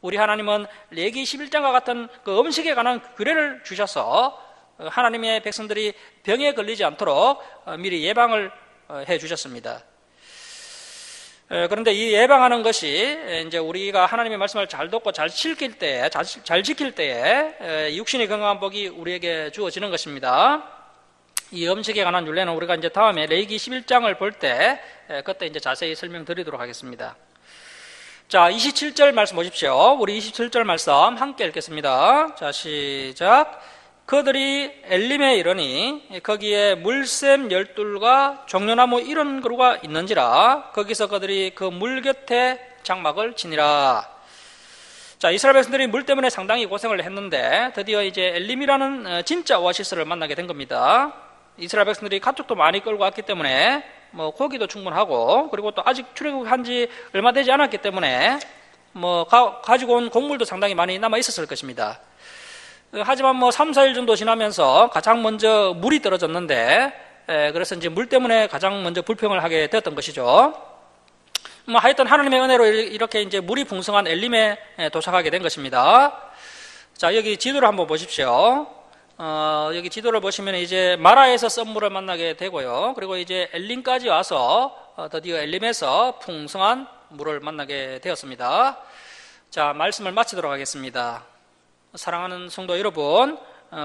우리 하나님은 레기 11장과 같은 그 음식에 관한 규례를 주셔서 하나님의 백성들이 병에 걸리지 않도록 미리 예방을 해 주셨습니다. 그런데 이 예방하는 것이 이제 우리가 하나님의 말씀을 잘 듣고 잘 지킬 때에 육신의 건강한 복이 우리에게 주어지는 것입니다. 이 음식에 관한 율례는 우리가 이제 다음에 레위기 11장을 볼 때 그때 이제 자세히 설명드리도록 하겠습니다. 자, 27절 말씀 보십시오. 우리 27절 말씀 함께 읽겠습니다. 자, 시작. 그들이 엘림에 이르니 거기에 물샘 12과 종려나무 70그루가 있는지라 거기서 그들이 그 물 곁에 장막을 치니라. 자, 이스라엘 백성들이 물 때문에 상당히 고생을 했는데 드디어 이제 엘림이라는 진짜 오아시스를 만나게 된 겁니다. 이스라엘 백성들이 가축도 많이 끌고 왔기 때문에 고기도 충분하고, 그리고 또 아직 출애굽한 지 얼마 되지 않았기 때문에 가지고 온 곡물도 상당히 많이 남아 있었을 것입니다. 하지만 3, 4일 정도 지나면서 가장 먼저 물이 떨어졌는데, 그래서 이제 물 때문에 가장 먼저 불평을 하게 되었던 것이죠. 하여튼 하나님의 은혜로 이렇게 이제 물이 풍성한 엘림에 도착하게 된 것입니다. 자, 여기 지도를 한번 보십시오. 여기 지도를 보시면 이제 마라에서 썸물을 만나게 되고요. 그리고 이제 엘림까지 와서 드디어 엘림에서 풍성한 물을 만나게 되었습니다. 자, 말씀을 마치도록 하겠습니다. 사랑하는 성도 여러분,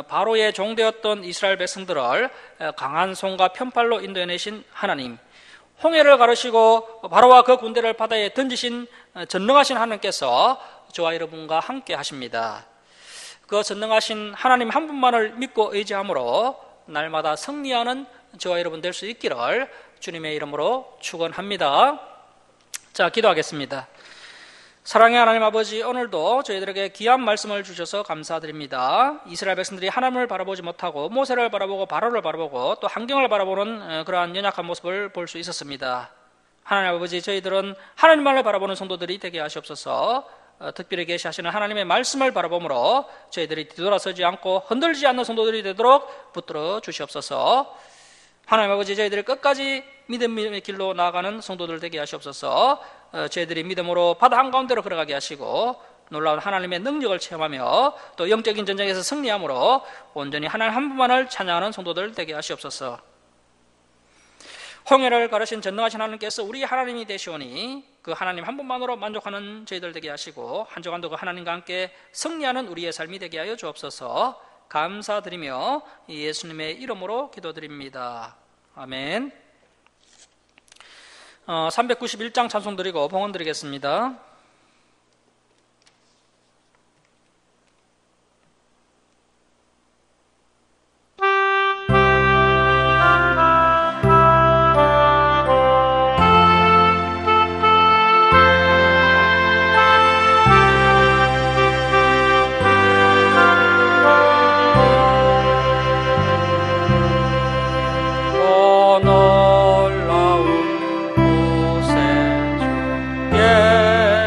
바로의 종되었던 이스라엘 백성들을 강한 손과 편팔로 인도해내신 하나님, 홍해를 가르시고 바로와 그 군대를 바다에 던지신 전능하신 하나님께서 저와 여러분과 함께 하십니다. 그 전능하신 하나님 한 분만을 믿고 의지함으로 날마다 승리하는 저와 여러분 될 수 있기를 주님의 이름으로 축원합니다. 자, 기도하겠습니다. 사랑의 하나님 아버지, 오늘도 저희들에게 귀한 말씀을 주셔서 감사드립니다. 이스라엘 백성들이 하나님을 바라보지 못하고 모세를 바라보고 바로를 바라보고 또 환경을 바라보는 그러한 연약한 모습을 볼 수 있었습니다. 하나님 아버지, 저희들은 하나님만을 바라보는 성도들이 되게 하시옵소서. 특별히 계시하시는 하나님의 말씀을 바라보므로 저희들이 뒤돌아서지 않고 흔들리지 않는 성도들이 되도록 붙들어 주시옵소서. 하나님 아버지, 저희들이 끝까지 믿음의 길로 나아가는 성도들 되게 하시옵소서. 저희들이 믿음으로 바다 한가운데로 걸어가게 하시고 놀라운 하나님의 능력을 체험하며 또 영적인 전쟁에서 승리함으로 온전히 하나님 한 분만을 찬양하는 성도들 되게 하시옵소서. 홍해를 가르신 전능하신 하나님께서 우리 하나님이 되시오니 그 하나님 한 분만으로 만족하는 저희들 되게 하시고 한 주간도 그 하나님과 함께 승리하는 우리의 삶이 되게 하여 주옵소서. 감사드리며 예수님의 이름으로 기도드립니다. 아멘. 391장 찬송 드리고 봉헌 드리겠습니다. 놀라운 곳에 주의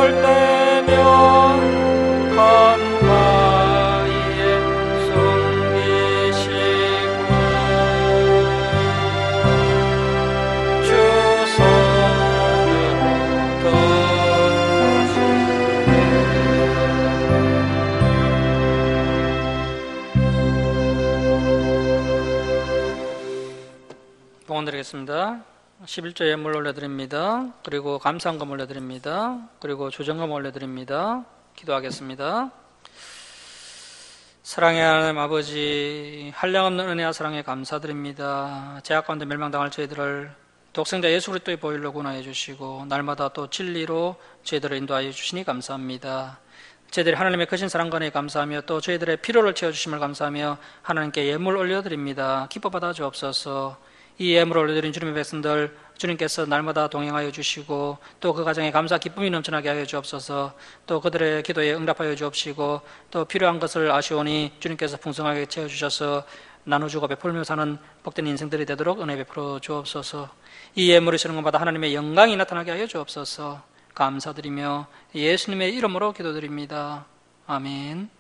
그럴 때면 간파에 섬기시고 주 손을 봉헌 드리겠습니다. 11조 예물 올려드립니다. 그리고 감사한금 올려드립니다. 그리고 조정금 올려드립니다. 기도하겠습니다. 사랑의 하나님 아버지, 한량없는 은혜와 사랑에 감사드립니다. 죄악 가운데 멸망당할 저희들을 독생자 예수 그리스도의 보혈로 구원하여 주시고 날마다 또 진리로 저희들을 인도하여 주시니 감사합니다. 저희들이 하나님의 크신 사랑과 은혜에 감사하며 또 저희들의 필요를 채워주심을 감사하며 하나님께 예물 올려드립니다. 기뻐 받아 주옵소서. 이 예물을 올려드린 주님의 백성들, 주님께서 날마다 동행하여 주시고 또 그 가정에 감사 기쁨이 넘쳐나게 하여 주옵소서. 또 그들의 기도에 응답하여 주옵시고 또 필요한 것을 아시오니 주님께서 풍성하게 채워주셔서 나눠주고 베풀며 사는 복된 인생들이 되도록 은혜 베풀어 주옵소서. 이 예물을 주는 것마다 하나님의 영광이 나타나게 하여 주옵소서. 감사드리며 예수님의 이름으로 기도드립니다. 아멘.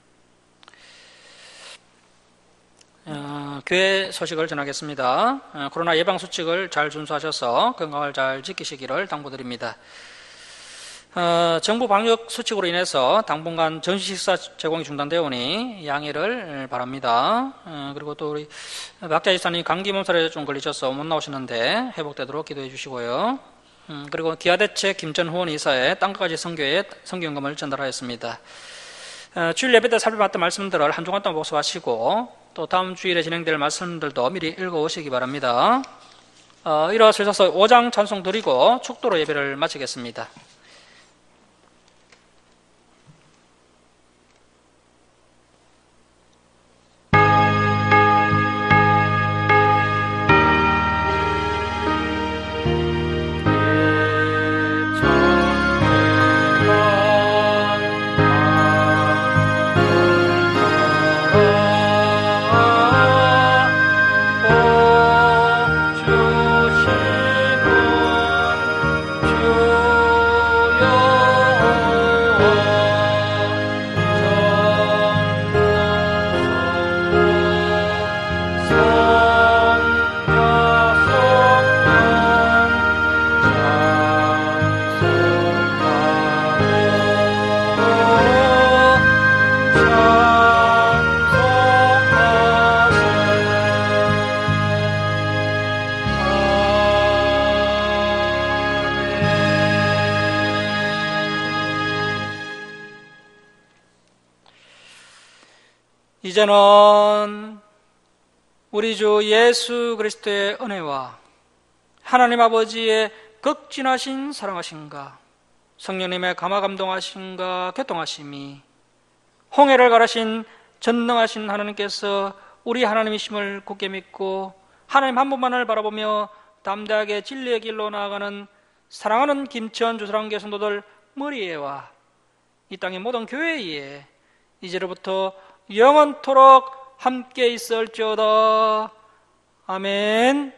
교회 소식을 전하겠습니다. 코로나 예방수칙을 잘 준수하셔서 건강을 잘 지키시기를 당부드립니다. 정부 방역 수칙으로 인해서 당분간 전시 식사 제공이 중단되어 오니 양해를 바랍니다. 그리고 또 우리 박자 지사님 감기 몸살에 좀 걸리셔서 못 나오시는데 회복되도록 기도해 주시고요. 그리고 기아대책 김전후원 이사의 땅끝까지 선교에 선교연금을 전달하였습니다. 주일 예배 때 살펴봤던 말씀들을 한 주간 동안 복습하시고 또 다음 주일에 진행될 말씀들도 미리 읽어오시기 바랍니다. 일어서셔서 5장 찬송 드리고 축도로 예배를 마치겠습니다. 이제는 우리 주 예수 그리스도의 은혜와 하나님 아버지의 극진하신 사랑하심과 성령님의 감화감동하심과 교통하심이 홍해를 가르신 전능하신 하나님께서 우리 하나님이심을 굳게 믿고 하나님 한 분만을 바라보며 담대하게 진리의 길로 나아가는 사랑하는 김천 주사랑교회 성도들 머리에와 이 땅의 모든 교회에 이제로부터 영원토록 함께 있을지어다. 아멘.